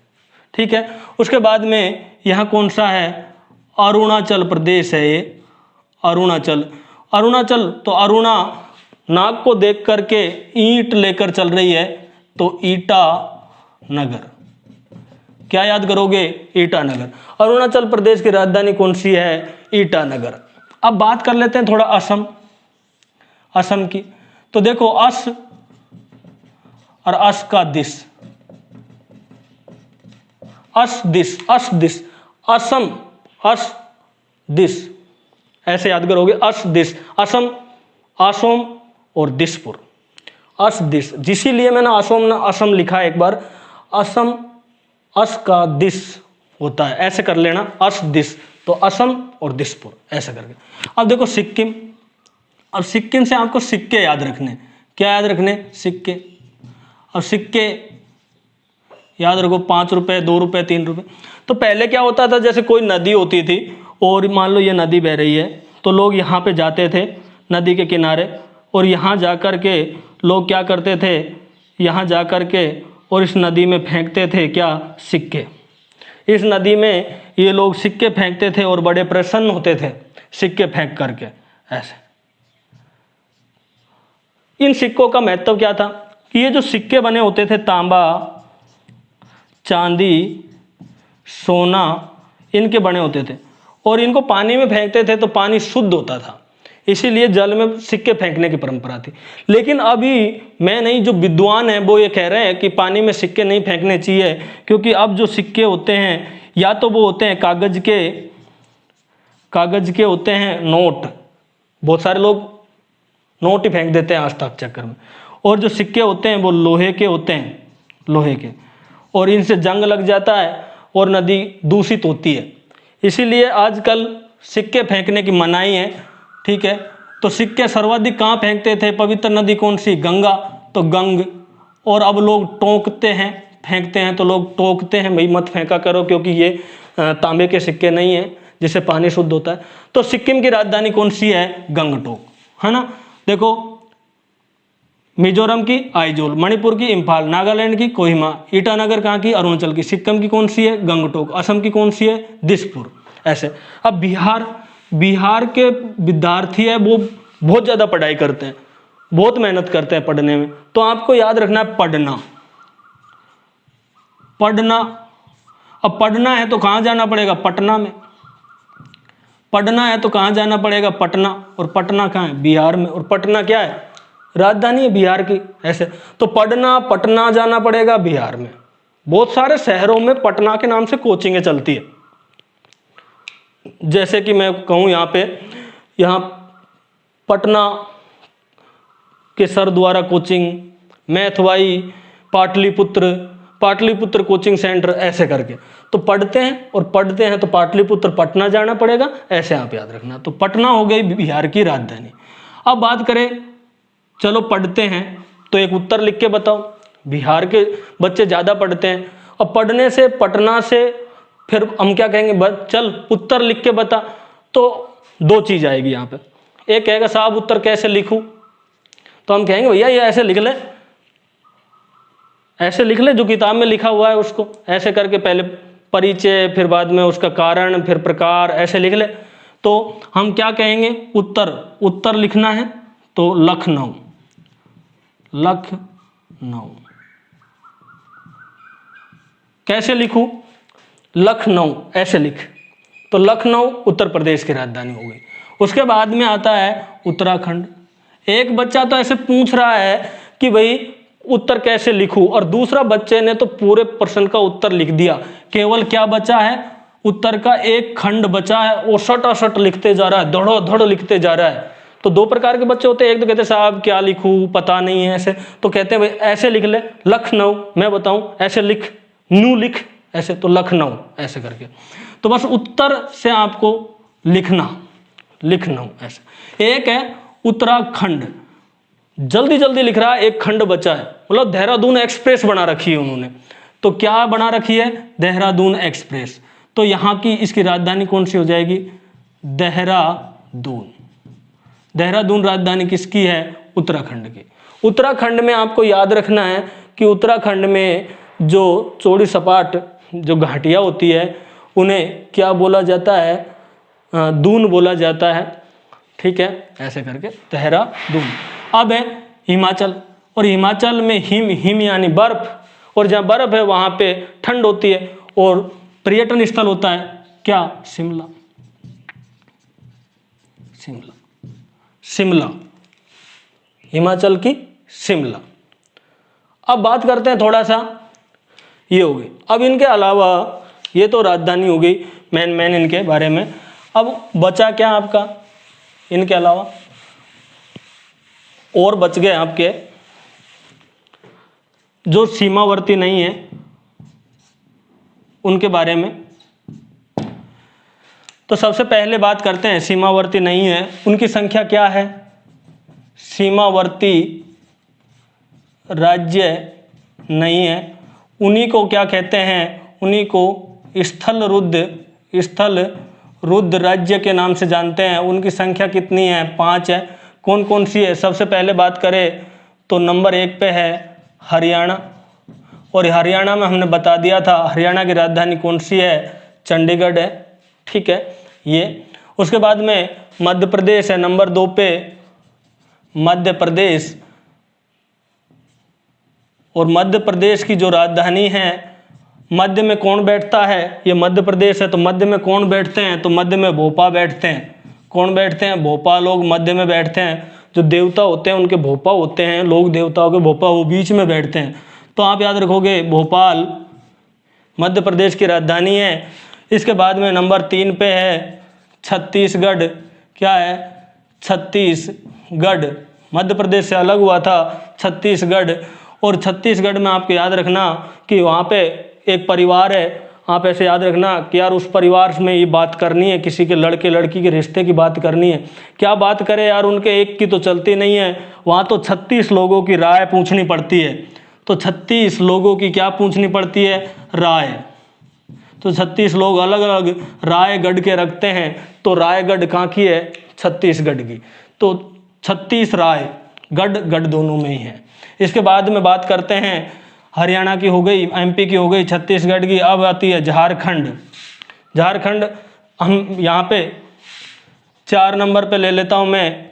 ठीक है। उसके बाद में यहाँ कौन सा है, अरुणाचल प्रदेश है ये, अरुणाचल। अरुणाचल, तो अरुणा नाग को देख करके ईंट लेकर चल रही है, तो ईटा नगर, क्या याद करोगे, ईटानगर। अरुणाचल प्रदेश की राजधानी कौन सी है, ईटानगर। अब बात कर लेते हैं थोड़ा असम, असम की। तो देखो अस और अस का this, us this, us this, Assam, us this, ऐसे याद करोगे, अस दिस, असम, असोम और दिसपुर, अस दिस। जिसीलिए मैंने असोम ना असम लिखा है एक बार, असम अस का दिस होता है, ऐसे कर लेना, अस दिस, तो असम और दिसपुर, ऐसे करके। अब देखो सिक्किम, अब सिक्किम से आपको सिक्के याद रखने, क्या याद रखने, सिक्के। अब सिक्के याद रखो, 5 रुपए, 2 रुपए, 3 रुपए। तो पहले क्या होता था, जैसे कोई नदी होती थी और मान लो ये नदी बह रही है, तो लोग यहाँ पे जाते थे नदी के किनारे, और यहाँ जा कर के लोग क्या करते थे, यहाँ जा कर के और इस नदी में फेंकते थे क्या, सिक्के। इस नदी में ये लोग सिक्के फेंकते थे और बड़े प्रसन्न होते थे सिक्के फेंक करके, ऐसे। इन सिक्कों का महत्व क्या था कि ये जो सिक्के बने होते थे, तांबा, चांदी, सोना, इनके बने होते थे, और इनको पानी में फेंकते थे तो पानी शुद्ध होता था, इसीलिए जल में सिक्के फेंकने की परंपरा थी। लेकिन अभी मैं नहीं, जो विद्वान हैं वो ये कह रहे हैं कि पानी में सिक्के नहीं फेंकने चाहिए, क्योंकि अब जो सिक्के होते हैं या तो वो होते हैं कागज के होते हैं नोट, बहुत सारे लोग नोट ही फेंक देते हैं आज तक चक्कर में, और जो सिक्के होते हैं वो लोहे के होते हैं, लोहे के, और इनसे जंग लग जाता है और नदी दूषित होती है, इसीलिए आजकल सिक्के फेंकने की मनाही है, ठीक है। तो सिक्के सर्वाधिक कहाँ फेंकते थे, पवित्र नदी कौन सी, गंगा, तो गंग। और अब लोग टोकते हैं, फेंकते हैं तो लोग टोकते हैं, भाई मत फेंका करो क्योंकि ये तांबे के सिक्के नहीं है जिससे पानी शुद्ध होता है। तो सिक्किम की राजधानी कौन सी है, गंगटोक, है ना। देखो मिजोरम की आइजोल, मणिपुर की इम्फाल, नागालैंड की कोहिमा, ईटानगर कहाँ की, अरुणाचल की, सिक्किम की कौन सी है, गंगटोक, असम की कौन सी है, दिसपुर, ऐसे। अब बिहार के विद्यार्थी है वो बहुत ज़्यादा पढ़ाई करते हैं, बहुत मेहनत करते हैं पढ़ने में, तो आपको याद रखना है पढ़ना, पढ़ना। अब पढ़ना है तो कहाँ जाना पड़ेगा, पटना में। पढ़ना है तो कहाँ जाना पड़ेगा, पटना, और पटना कहाँ है, बिहार में, और पटना क्या है, राजधानी है बिहार की, ऐसे। तो पटना जाना पड़ेगा बिहार में। बहुत सारे शहरों में पटना के नाम से कोचिंगें चलती है, जैसे कि मैं कहूँ यहाँ पटना के सर द्वारा कोचिंग, मैथवाई, पाटलिपुत्र कोचिंग सेंटर, ऐसे करके। तो पढ़ते हैं और पढ़ते हैं तो पाटलिपुत्र पटना जाना पड़ेगा, ऐसे आप याद रखना। तो पटना हो गई बिहार की राजधानी। अब बात करें, चलो पढ़ते हैं तो एक उत्तर लिख के बताओ। बिहार के बच्चे ज़्यादा पढ़ते हैं, और पढ़ने से, पटना से फिर हम क्या कहेंगे, चल उत्तर लिख के बता, तो 2 चीज़ आएगी यहाँ पे। एक कहेगा साहब उत्तर कैसे लिखूं, तो हम कहेंगे भैया ये ऐसे लिख ले, ऐसे लिख ले, जो किताब में लिखा हुआ है उसको ऐसे करके पहले परिचय, फिर बाद में उसका कारण, फिर प्रकार, ऐसे लिख ले। तो हम क्या कहेंगे, उत्तर, उत्तर लिखना है तो लखनऊ, लखनऊ। कैसे लिखूं, लखनऊ ऐसे लिख, तो लखनऊ उत्तर प्रदेश की राजधानी हो गई। उसके बाद में आता है उत्तराखंड। एक बच्चा तो ऐसे पूछ रहा है कि भाई उत्तर कैसे लिखूं, और दूसरा बच्चे ने तो पूरे प्रश्न का उत्तर लिख दिया। केवल क्या बचा है, उत्तर का एक खंड बचा है, वो सटासट लिखते जा रहा है, धड़ोधड़ लिखते जा रहा है। तो दो प्रकार के बच्चे होते हैं, एक तो कहते हैं साहब क्या लिखूं पता नहीं है ऐसे, तो कहते हैं भाई ऐसे लिख ले लखनऊ, मैं बताऊं ऐसे लिख, नू लिख ऐसे, तो लखनऊ ऐसे करके। तो बस उत्तर से आपको लिखना, लखनऊ ऐसे। एक है उत्तराखंड, जल्दी जल्दी लिख रहा है, एक खंड बचा है, मतलब देहरादून एक्सप्रेस बना रखी है उन्होंने। तो क्या बना रखी है, देहरादून एक्सप्रेस। तो यहाँ की इसकी राजधानी कौन सी हो जाएगी, देहरादून। देहरादून राजधानी किसकी है, उत्तराखंड की। उत्तराखंड में आपको याद रखना है कि उत्तराखंड में जो चौड़ी सपाट जो घाटियाँ होती है उन्हें क्या बोला जाता है, दून बोला जाता है, ठीक है, ऐसे करके देहरादून। अब है हिमाचल, और हिमाचल में हिम, हिम यानी बर्फ, और जहाँ बर्फ है वहाँ पे ठंड होती है, और पर्यटन स्थल होता है क्या, शिमला, शिमला, शिमला, हिमाचल की शिमला। अब बात करते हैं थोड़ा सा, ये हो गई। अब इनके अलावा ये तो राजधानी हो गई मेन इनके बारे में। अब बचा क्या आपका, इनके अलावा और बच गए आपके जो सीमावर्ती नहीं है उनके बारे में। तो सबसे पहले बात करते हैं सीमावर्ती नहीं है, उनकी संख्या क्या है। सीमावर्ती राज्य नहीं है, उन्हीं को क्या कहते हैं, उन्हीं को स्थल रुद्ध राज्य के नाम से जानते हैं। उनकी संख्या कितनी है, 5 है। कौन कौन सी है, सबसे पहले बात करें तो नंबर 1 पे है हरियाणा, और हरियाणा में हमने बता दिया था हरियाणा की राजधानी कौन सी है, चंडीगढ़ है, ठीक है ये। उसके बाद में मध्य प्रदेश है नंबर 2 पे, मध्य प्रदेश। और मध्य प्रदेश की जो राजधानी है, मध्य में कौन बैठता है, ये मध्य प्रदेश है, तो मध्य में कौन बैठते हैं, तो मध्य में भोपा बैठते हैं। कौन बैठते हैं, भोपा लोग मध्य में बैठते हैं। जो देवता होते हैं उनके भोपा होते हैं, लोग देवताओं के भोपा, वो बीच में बैठते हैं। तो आप याद रखोगे भोपाल मध्य प्रदेश की राजधानी है। इसके बाद में नंबर 3 पे है छत्तीसगढ़। क्या है, छत्तीसगढ़, मध्य प्रदेश से अलग हुआ था छत्तीसगढ़। और छत्तीसगढ़ में आपको याद रखना कि वहाँ पे एक परिवार है। आप ऐसे याद रखना कि यार उस परिवार में ये बात करनी है, किसी के लड़के लड़की के रिश्ते की बात करनी है। क्या बात करें यार, उनके एक की तो चलती नहीं है, वहाँ तो 36 लोगों की राय पूछनी पड़ती है। तो 36 लोगों की क्या पूछनी पड़ती है, राय। तो 36 लोग अलग अलग राय गढ़ के रखते हैं। तो रायगढ़ कहाँ की है, छत्तीसगढ़ की। तो 36 राय गढ़ दोनों में ही है। इसके बाद में बात करते हैं, हरियाणा की हो गई, एमपी की हो गई, छत्तीसगढ़ की। अब आती है झारखंड। झारखंड हम यहाँ पे 4 नंबर पे ले लेता हूँ मैं,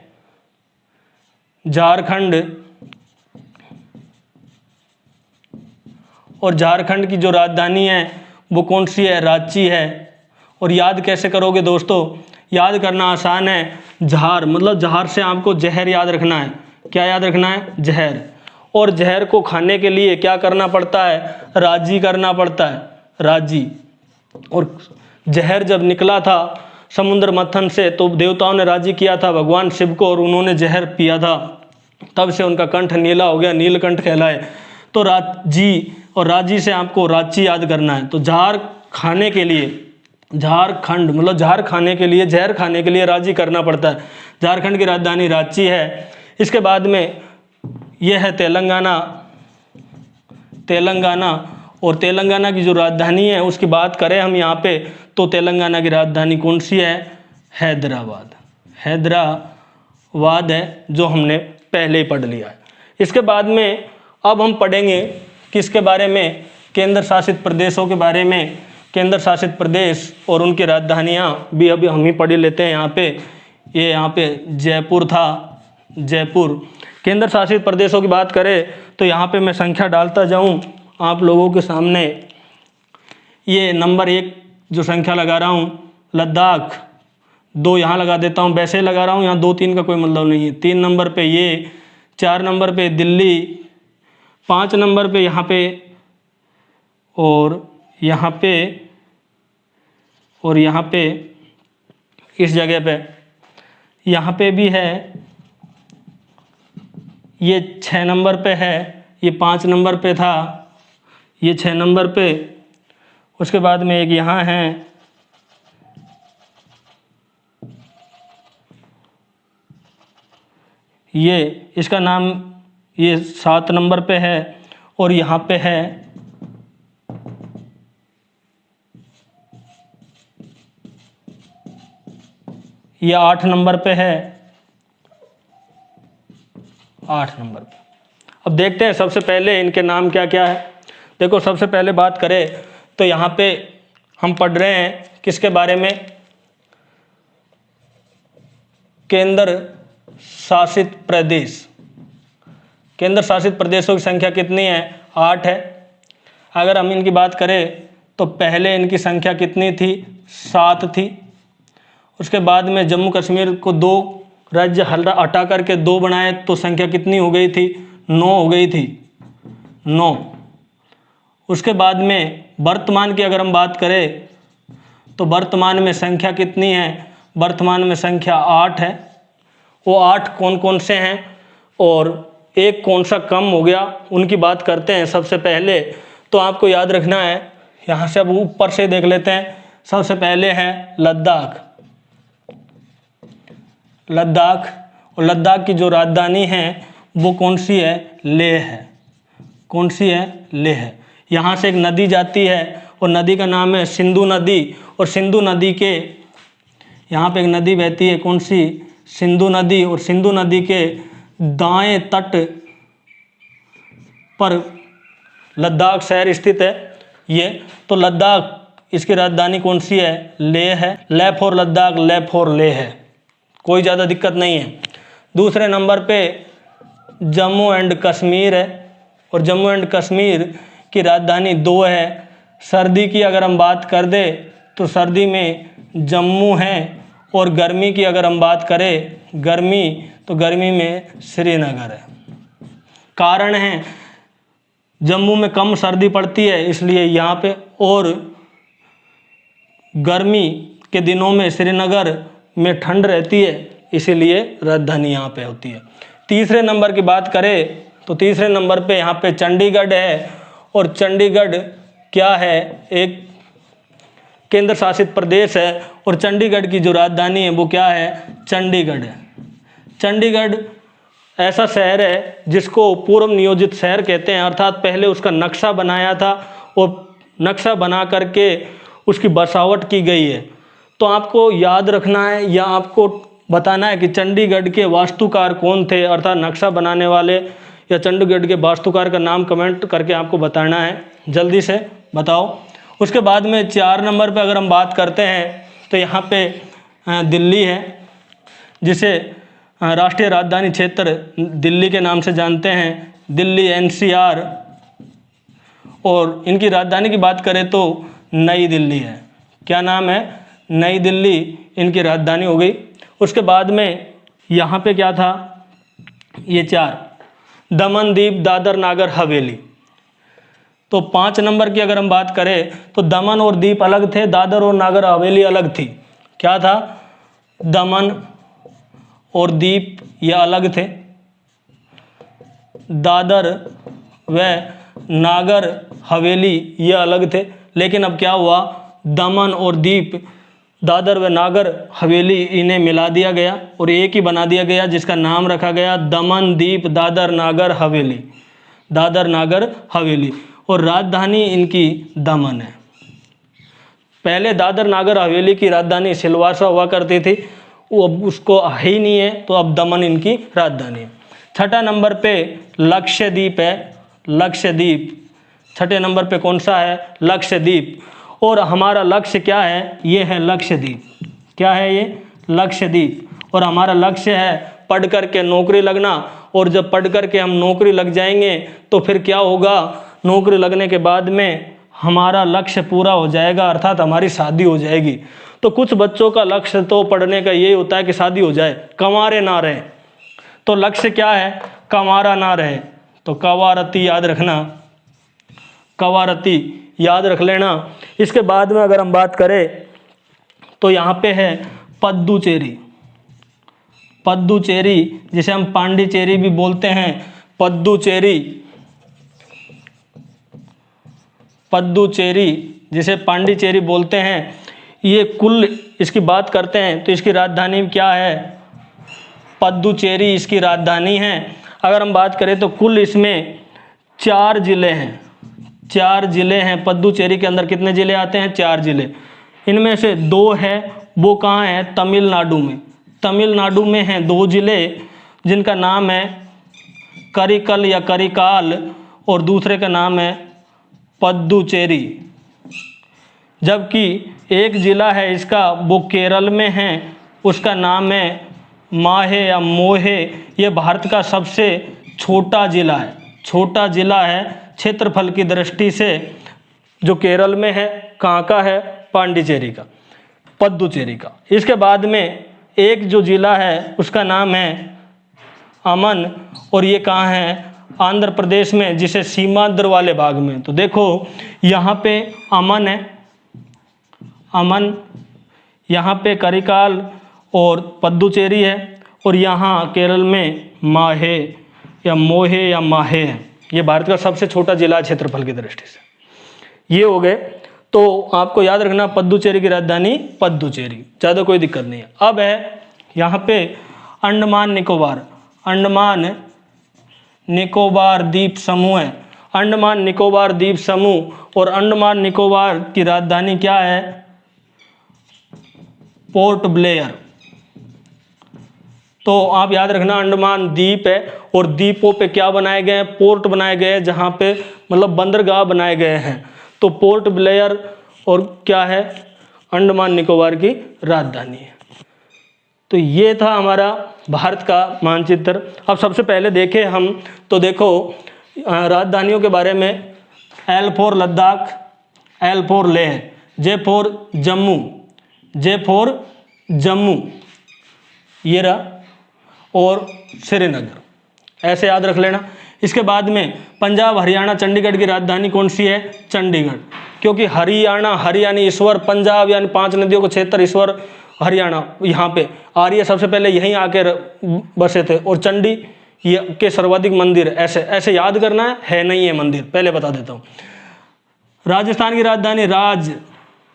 झारखंड। और झारखंड की जो राजधानी है वो कौन सी है, रांची है। और याद कैसे करोगे दोस्तों, याद करना आसान है। जहर मतलब जहर से आपको जहर याद रखना है। क्या याद रखना है, जहर। और जहर को खाने के लिए क्या करना पड़ता है, राजी करना पड़ता है, राजी। और जहर जब निकला था समुद्र मंथन से तो देवताओं ने राजी किया था भगवान शिव को, और उन्होंने जहर पिया था, तब से उनका कंठ नीला हो गया, नीलकंठ कहलाए। तो राजी, और राजी से आपको रांची याद करना है। तो जहर खाने के लिए, झारखंड मतलब जहर खाने के लिए, जहर खाने के लिए राजी करना पड़ता है। झारखंड की राजधानी रांची है। इसके बाद में यह है तेलंगाना। तेलंगाना, और तेलंगाना की जो राजधानी है उसकी बात करें हम यहाँ पे, तो तेलंगाना की राजधानी कौन सी है, हैदराबाद। हैदराबाद है, जो हमने पहले ही पढ़ लिया है। इसके बाद में अब हम पढ़ेंगे किसके बारे में, केंद्र शासित प्रदेशों के बारे में। केंद्र शासित प्रदेश और उनकी राजधानियाँ भी अभी हम ही पढ़ लेते हैं। यहाँ पे जयपुर था, जयपुर। केंद्र शासित प्रदेशों की बात करें तो यहाँ पे मैं संख्या डालता जाऊँ आप लोगों के सामने। ये नंबर 1 जो संख्या लगा रहा हूँ लद्दाख, 2 यहाँ लगा देता हूँ, वैसे लगा रहा हूँ, यहाँ 2-3 का कोई मतलब नहीं है। 3 नंबर पे ये, 4 नंबर पे दिल्ली, 5 नंबर पे यहाँ पे, और यहाँ पे, और यहाँ पे इस जगह पे, यहाँ पे भी है, ये 6 नंबर पे है, ये 5 नंबर पे था, ये 6 नंबर पे, उसके बाद में एक यहाँ है, ये इसका नाम ये 7 नंबर पे है, और यहाँ पे है ये 8 नंबर पे है, 8 नंबर पे। अब देखते हैं सबसे पहले इनके नाम क्या क्या है। देखो सबसे पहले बात करें तो यहाँ पे हम पढ़ रहे हैं किसके बारे में, केंद्र शासित प्रदेश। केंद्र शासित प्रदेशों की संख्या कितनी है, 8 है। अगर हम इनकी बात करें तो पहले इनकी संख्या कितनी थी, 7 थी। उसके बाद में जम्मू कश्मीर को 2 राज्य हटा करके 2 बनाए तो संख्या कितनी हो गई थी, 9 हो गई थी, 9। उसके बाद में वर्तमान की अगर हम बात करें तो वर्तमान में संख्या कितनी है, वर्तमान में संख्या 8 है। वो 8 कौन कौन से हैं और एक कौन सा कम हो गया उनकी बात करते हैं। सबसे पहले तो आपको याद रखना है, यहाँ से अब ऊपर से देख लेते हैं। सबसे पहले है लद्दाख, लद्दाख, और लद्दाख की जो राजधानी है वो कौन सी है, लेह है। कौन सी है, लेह है। यहाँ से एक नदी जाती है और नदी का नाम है सिंधु नदी, और सिंधु नदी के यहाँ पे एक नदी बहती है, कौन सी, सिंधु नदी, और सिंधु नदी के दाएं तट पर लद्दाख शहर स्थित है। ये तो लद्दाख इसकी राजधानी कौन सी है, लेह है। ले फॉर लद्दाख, ले फॉर लेह है, कोई ज़्यादा दिक्कत नहीं है। दूसरे नंबर पे जम्मू एंड कश्मीर है, और जम्मू एंड कश्मीर की राजधानी 2 है। सर्दी की अगर हम बात कर दे तो सर्दी में जम्मू है, और गर्मी की अगर हम बात करें गर्मी, तो गर्मी में श्रीनगर है। कारण है जम्मू में कम सर्दी पड़ती है इसलिए यहाँ पे, और गर्मी के दिनों में श्रीनगर में ठंड रहती है इसीलिए राजधानी यहाँ पे होती है। तीसरे नंबर की बात करें तो तीसरे नंबर पे यहाँ पे चंडीगढ़ है, और चंडीगढ़ क्या है, एक केंद्र शासित प्रदेश है, और चंडीगढ़ की जो राजधानी है वो क्या है, चंडीगढ़ है। चंडीगढ़ ऐसा शहर है जिसको पूर्व नियोजित शहर कहते हैं, अर्थात पहले उसका नक्शा बनाया था और नक्शा बना करके उसकी बसावट की गई है। तो आपको याद रखना है या आपको बताना है कि चंडीगढ़ के वास्तुकार कौन थे, अर्थात नक्शा बनाने वाले, या चंडीगढ़ के वास्तुकार का नाम कमेंट करके आपको बताना है, जल्दी से बताओ। उसके बाद में 4 नंबर पे अगर हम बात करते हैं तो यहाँ पे दिल्ली है, जिसे राष्ट्रीय राजधानी क्षेत्र दिल्ली के नाम से जानते हैं, दिल्ली NCR। और इनकी राजधानी की बात करें तो नई दिल्ली है। क्या नाम है, नई दिल्ली इनकी राजधानी हो गई। उसके बाद में यहाँ पे क्या था, ये 4 दमन, दीव, दादर, नागर हवेली। तो 5 नंबर की अगर हम बात करें तो दमन और दीप अलग थे, दादर और नागर हवेली अलग थी। क्या था, दमन और दीप ये अलग थे, दादर व नागर हवेली ये अलग थे। लेकिन अब क्या हुआ, दमन और दीप, दादर व नागर हवेली इन्हें मिला दिया गया और एक ही बना दिया गया, जिसका नाम रखा गया दमन, दीप, दादर, नागर हवेली, दादर, नागर हवेली। और राजधानी इनकी दमन है। पहले दादर नागर हवेली की राजधानी सिलवासा हुआ करती थी, वो अब उसको ही नहीं है, तो अब दमन इनकी राजधानी है। 6ठा नंबर पे लक्षद्वीप है, लक्षद्वीप। 6ठे नंबर पे कौन सा है, लक्षद्वीप। और हमारा लक्ष्य क्या है, ये है लक्षद्वीप। क्या है ये, लक्षद्वीप। और हमारा लक्ष्य है पढ़ करके नौकरी लगना। और जब पढ़ करके हम नौकरी लग जाएंगे तो फिर क्या होगा, नौकरी लगने के बाद में हमारा लक्ष्य पूरा हो जाएगा, अर्थात हमारी शादी हो जाएगी। तो कुछ बच्चों का लक्ष्य तो पढ़ने का यही होता है कि शादी हो जाए, कंवारे ना रहे। तो लक्ष्य क्या है, कंवारा ना रहे। तो कवारती याद रखना, कवारती याद रख लेना। इसके बाद में अगर हम बात करें तो यहाँ पे है पद्दुचेरी। पद्दुचेरी जिसे हम पांडिचेरी भी बोलते हैं, पद्दुचेरी, पद्दुचेरी जिसे पांडिचेरी बोलते हैं। ये कुल इसकी बात करते हैं तो इसकी राजधानी क्या है, पद्दुचेरी इसकी राजधानी है। अगर हम बात करें तो कुल इसमें 4 जिले हैं, 4 जिले हैं। पद्दुचेरी के अंदर कितने जिले आते हैं, 4 जिले। इनमें से 2 है, वो कहाँ है, तमिलनाडु में। तमिलनाडु में हैं 2 जिले जिनका नाम है करिकल या करिकाल और दूसरे का नाम है पद्दुचेरी। जबकि एक जिला है इसका, वो केरल में है, उसका नाम है माहे या मोहे। ये भारत का सबसे छोटा जिला है, छोटा जिला है क्षेत्रफल की दृष्टि से, जो केरल में है। कहाँ का है, पांडिचेरी का, पद्दुचेरी का। इसके बाद में एक जो जिला है उसका नाम है अमन, और ये कहाँ है, आंध्र प्रदेश में, जिसे सीमांध्र वाले भाग में। तो देखो यहाँ पे अमन है, अमन, यहाँ पे करिकाल और पद्दुचेरी है, और यहाँ केरल में माहे या मोहे या माहे है। ये भारत का सबसे छोटा जिला है क्षेत्रफल की दृष्टि से। ये हो गए। तो आपको याद रखना पद्दुचेरी की राजधानी पद्दुचेरी, ज़्यादा कोई दिक्कत नहीं है। अब है यहाँ पे अंडमान निकोबार, अंडमान निकोबार द्वीप समूह है, अंडमान निकोबार द्वीप समूह। और अंडमान निकोबार की राजधानी क्या है, पोर्ट ब्लेयर। तो आप याद रखना अंडमान द्वीप है, और द्वीपों पे क्या बनाए गए हैं, पोर्ट बनाए गए हैं, जहाँ पे मतलब बंदरगाह बनाए गए हैं। तो पोर्ट ब्लेयर और क्या है, अंडमान निकोबार की राजधानी है। तो ये था हमारा भारत का मानचित्र। अब सबसे पहले देखें हम, तो देखो राजधानियों के बारे में, L for Ladakh, L for Leh, J for Jammu, J for Jammu, ये रहा, और श्रीनगर, ऐसे याद रख लेना। इसके बाद में पंजाब, हरियाणा, चंडीगढ़ की राजधानी कौन सी है, चंडीगढ़। क्योंकि हरियाणा, हरियाणी ईश्वर, पंजाब यानी 5 नदियों को क्षेत्र ईश्वर, हरियाणा यहाँ पे आर्य सबसे पहले यहीं आकर बसे थे, और चंडी ये के सर्वाधिक मंदिर, ऐसे ऐसे याद करना है नहीं है मंदिर, पहले बता देता हूँ। राजस्थान की राजधानी राज,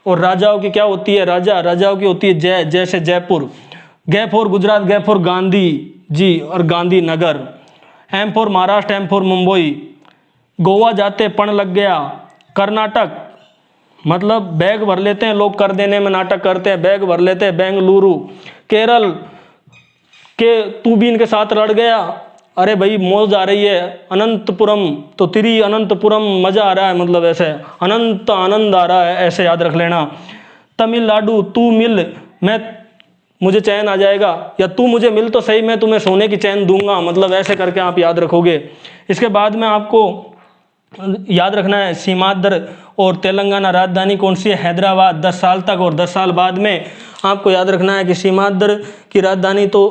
और राजाओं की क्या होती है, राजा, राजाओं की होती है जय, जैसे जयपुर। ग फॉर गुजरात, ग फॉर गांधी जी और Gandhi Nagar. M for Maharashtra, M for Mumbai. Goa जाते पण लग गया, कर्नाटक, मतलब बैग भर लेते हैं लोग, कर देने में नाटक करते हैं, बैग भर लेते हैं, बेंगलुरु। केरल के तू भी इनके साथ लड़ गया, अरे भाई मौज आ रही है। अनंतपुरम, तो तिरी अनंतपुरम, मजा आ रहा है, मतलब ऐसे अनंत आनंद आ रहा है, ऐसे याद रख लेना। तमिलनाडु, तू मिल, मैं मुझे चैन आ जाएगा, या तू मुझे मिल तो सही, मैं तुम्हें सोने की चैन दूंगा, मतलब ऐसे करके आप याद रखोगे। इसके बाद में आपको याद रखना है सीमांध्र और तेलंगाना राजधानी कौन सी है, हैदराबाद, 10 साल तक। और 10 साल बाद में आपको याद रखना है कि सीमांध्र की राजधानी तो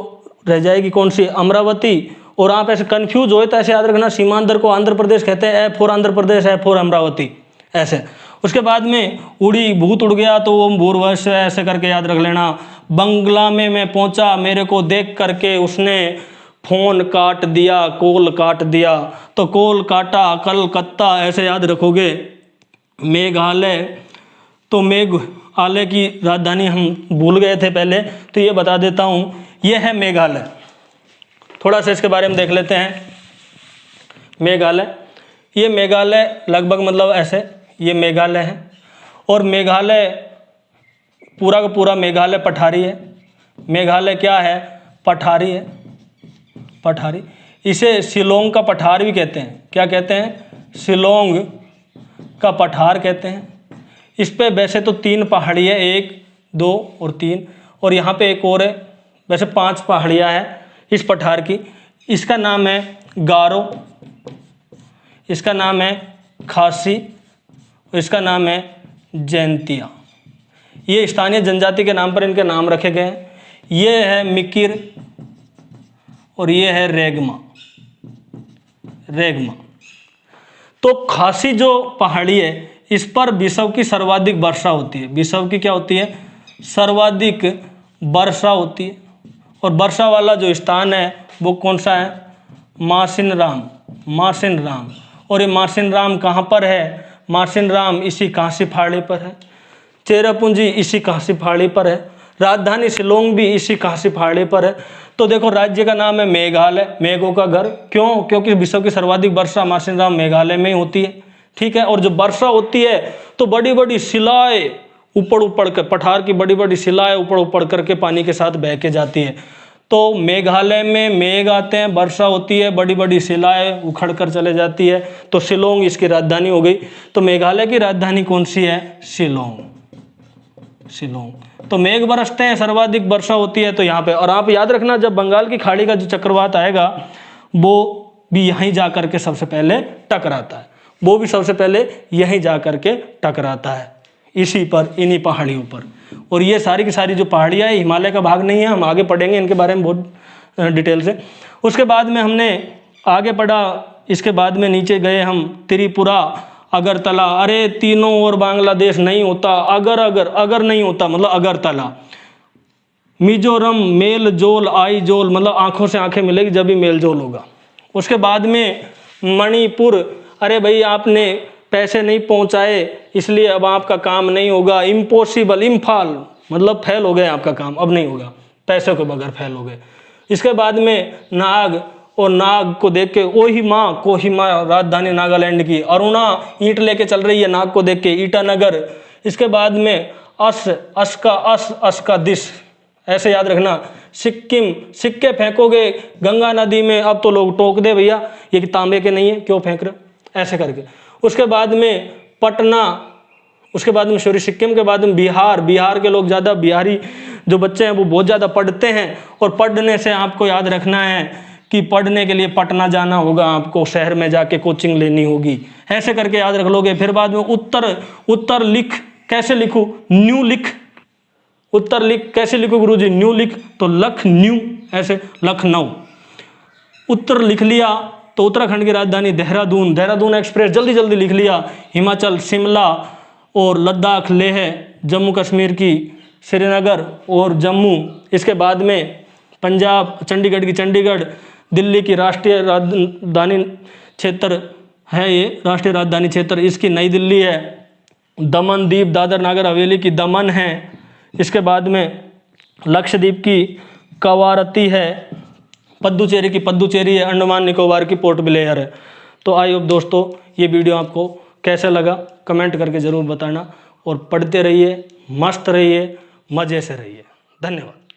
रह जाएगी कौन सी, अमरावती। और आप ऐसे कंफ्यूज हो तो ऐसे याद रखना, सीमांध्र को आंध्र प्रदेश कहते हैं, A for Andhra Pradesh, A for Amravati, ऐसे। उसके बाद में उड़ी, भूत उड़ गया तो वो भूर्वश, ऐसे करके याद रख लेना। बंगला में मैं पहुंचा, मेरे को देख करके उसने फोन काट दिया, कॉल काट दिया, तो कॉल काटा, कलकत्ता, ऐसे याद रखोगे। मेघालय, तो मेघालय की राजधानी हम भूल गए थे पहले, तो ये बता देता हूँ, ये है मेघालय। थोड़ा सा इसके बारे में देख लेते हैं। मेघालय, ये मेघालय लगभग मतलब ऐसे, ये मेघालय है, और मेघालय पूरा का पूरा मेघालय पठारी है। मेघालय क्या है, पठारी है, पठारी। इसे शिलोंग का पठार भी कहते हैं, क्या कहते हैं, शिलोंग का पठार कहते हैं। इस पे वैसे तो 3 पहाड़ी है, 1 2 और 3, और यहाँ पे एक और है, वैसे 5 पहाड़ियाँ हैं इस पठार की। इसका नाम है गारो, इसका नाम है खासी, और इसका नाम है जैंतिया। ये स्थानीय जनजाति के नाम पर इनके नाम रखे गए हैं। ये है मिकिर और ये है रेगमा। तो खासी जो पहाड़ी है इस पर विश्व की सर्वाधिक वर्षा होती है। विश्व की क्या होती है? सर्वाधिक वर्षा होती है। और वर्षा वाला जो स्थान है वो कौन सा है? मासिनराम। और ये मासिनराम कहाँ पर है? मासिनराम इसी कांसी पहाड़ी पर है। चेरापूंजी इसी कांसी पहाड़ी पर है। राजधानी शिलोंग भी इसी कांसी पहाड़ी पर है। तो देखो राज्य का नाम है मेघालय, मेघों का घर। क्यों? क्योंकि विश्व की सर्वाधिक वर्षा मासिनराम मेघालय में ही होती है। ठीक है। और जब वर्षा होती है तो बड़ी बड़ी शिलाएं ऊपर कर, पठार की बड़ी बड़ी शिलाएं ऊपर करके पानी के साथ बह के जाती है। तो मेघालय में मेघ आते हैं, वर्षा होती है, बड़ी बड़ी शिलाएं उखड़ कर चले जाती है, तो शिलोंग इसकी राजधानी हो गई। तो मेघालय की राजधानी कौन सी है? शिलोंग। तो मेघ बरसते हैं, सर्वाधिक वर्षा होती है तो यहाँ पे। और आप याद रखना, जब बंगाल की खाड़ी का जो चक्रवात आएगा वो भी यहीं जा करके सबसे पहले टकराता है। वो भी सबसे पहले यहीं जा करके टकराता है, इसी पर, इन्हीं पहाड़ियों पर। और ये सारी की सारी जो पहाड़ियाँ हिमालय का भाग नहीं है, हम आगे पढ़ेंगे इनके बारे में बहुत डिटेल से। उसके बाद में हमने आगे पढ़ा, इसके बाद में नीचे गए हम त्रिपुरा, अगरतला। अरे तीनों और बांग्लादेश नहीं होता अगर नहीं होता, मतलब अगरतला। मिजोरम मेल जोल आई जोल, मतलब आंखों से आंखें मिलेगी जब भी मेल जोल होगा। उसके बाद में मणिपुर, अरे भाई आपने पैसे नहीं पहुंचाए इसलिए अब आपका काम नहीं होगा। इम्पॉसिबल, इम्फाल, मतलब फेल हो गए आपका काम, अब नहीं होगा, पैसे के बगैर फेल हो गए। इसके बाद में नाग, और नाग को देख के कोहिमा राजधानी नागालैंड की। अरुणा ईंट लेके चल रही है नाग को देख के, ईटानगर। इसके बाद में अस का दिस, ऐसे याद रखना। सिक्किम, सिक्के फेंकोगे गंगा नदी में, अब तो लोग टोक दे भैया ये कि तांबे के नहीं है, क्यों फेंक रहे, ऐसे करके। उसके बाद में पटना, उसके बाद में सॉरी सिक्किम के बाद में बिहार के लोग ज़्यादा, बिहारी जो बच्चे हैं वो बहुत ज़्यादा पढ़ते हैं। और पढ़ने से आपको याद रखना है कि पढ़ने के लिए पटना जाना होगा, आपको शहर में जाके कोचिंग लेनी होगी, ऐसे करके याद रख लोगे। फिर बाद में उत्तर लिख, कैसे लिखूं? न्यू लिख। उत्तर लिख कैसे लिखो गुरुजी? न्यू लिख, तो लखन्यू, ऐसे लखनऊ। उत्तर लिख लिया तो उत्तराखंड की राजधानी देहरादून एक्सप्रेस जल्दी जल्दी लिख लिया। हिमाचल शिमला, और लद्दाख लेह, जम्मू कश्मीर की श्रीनगर और जम्मू। इसके बाद में पंजाब, चंडीगढ़ की चंडीगढ़, दिल्ली की राष्ट्रीय राजधानी क्षेत्र है, ये राष्ट्रीय राजधानी क्षेत्र इसकी नई दिल्ली है। दमन दीप, दादर नागर हवेली की दमन है। इसके बाद में लक्षद्वीप की कवारती है, पुडुचेरी की पुडुचेरी है, अंडमान निकोबार की पोर्ट ब्लेयर है। तो आई होप दोस्तों ये वीडियो आपको कैसा लगा कमेंट करके ज़रूर बताना, और पढ़ते रहिए, मस्त रहिए, मज़े से रहिए। धन्यवाद।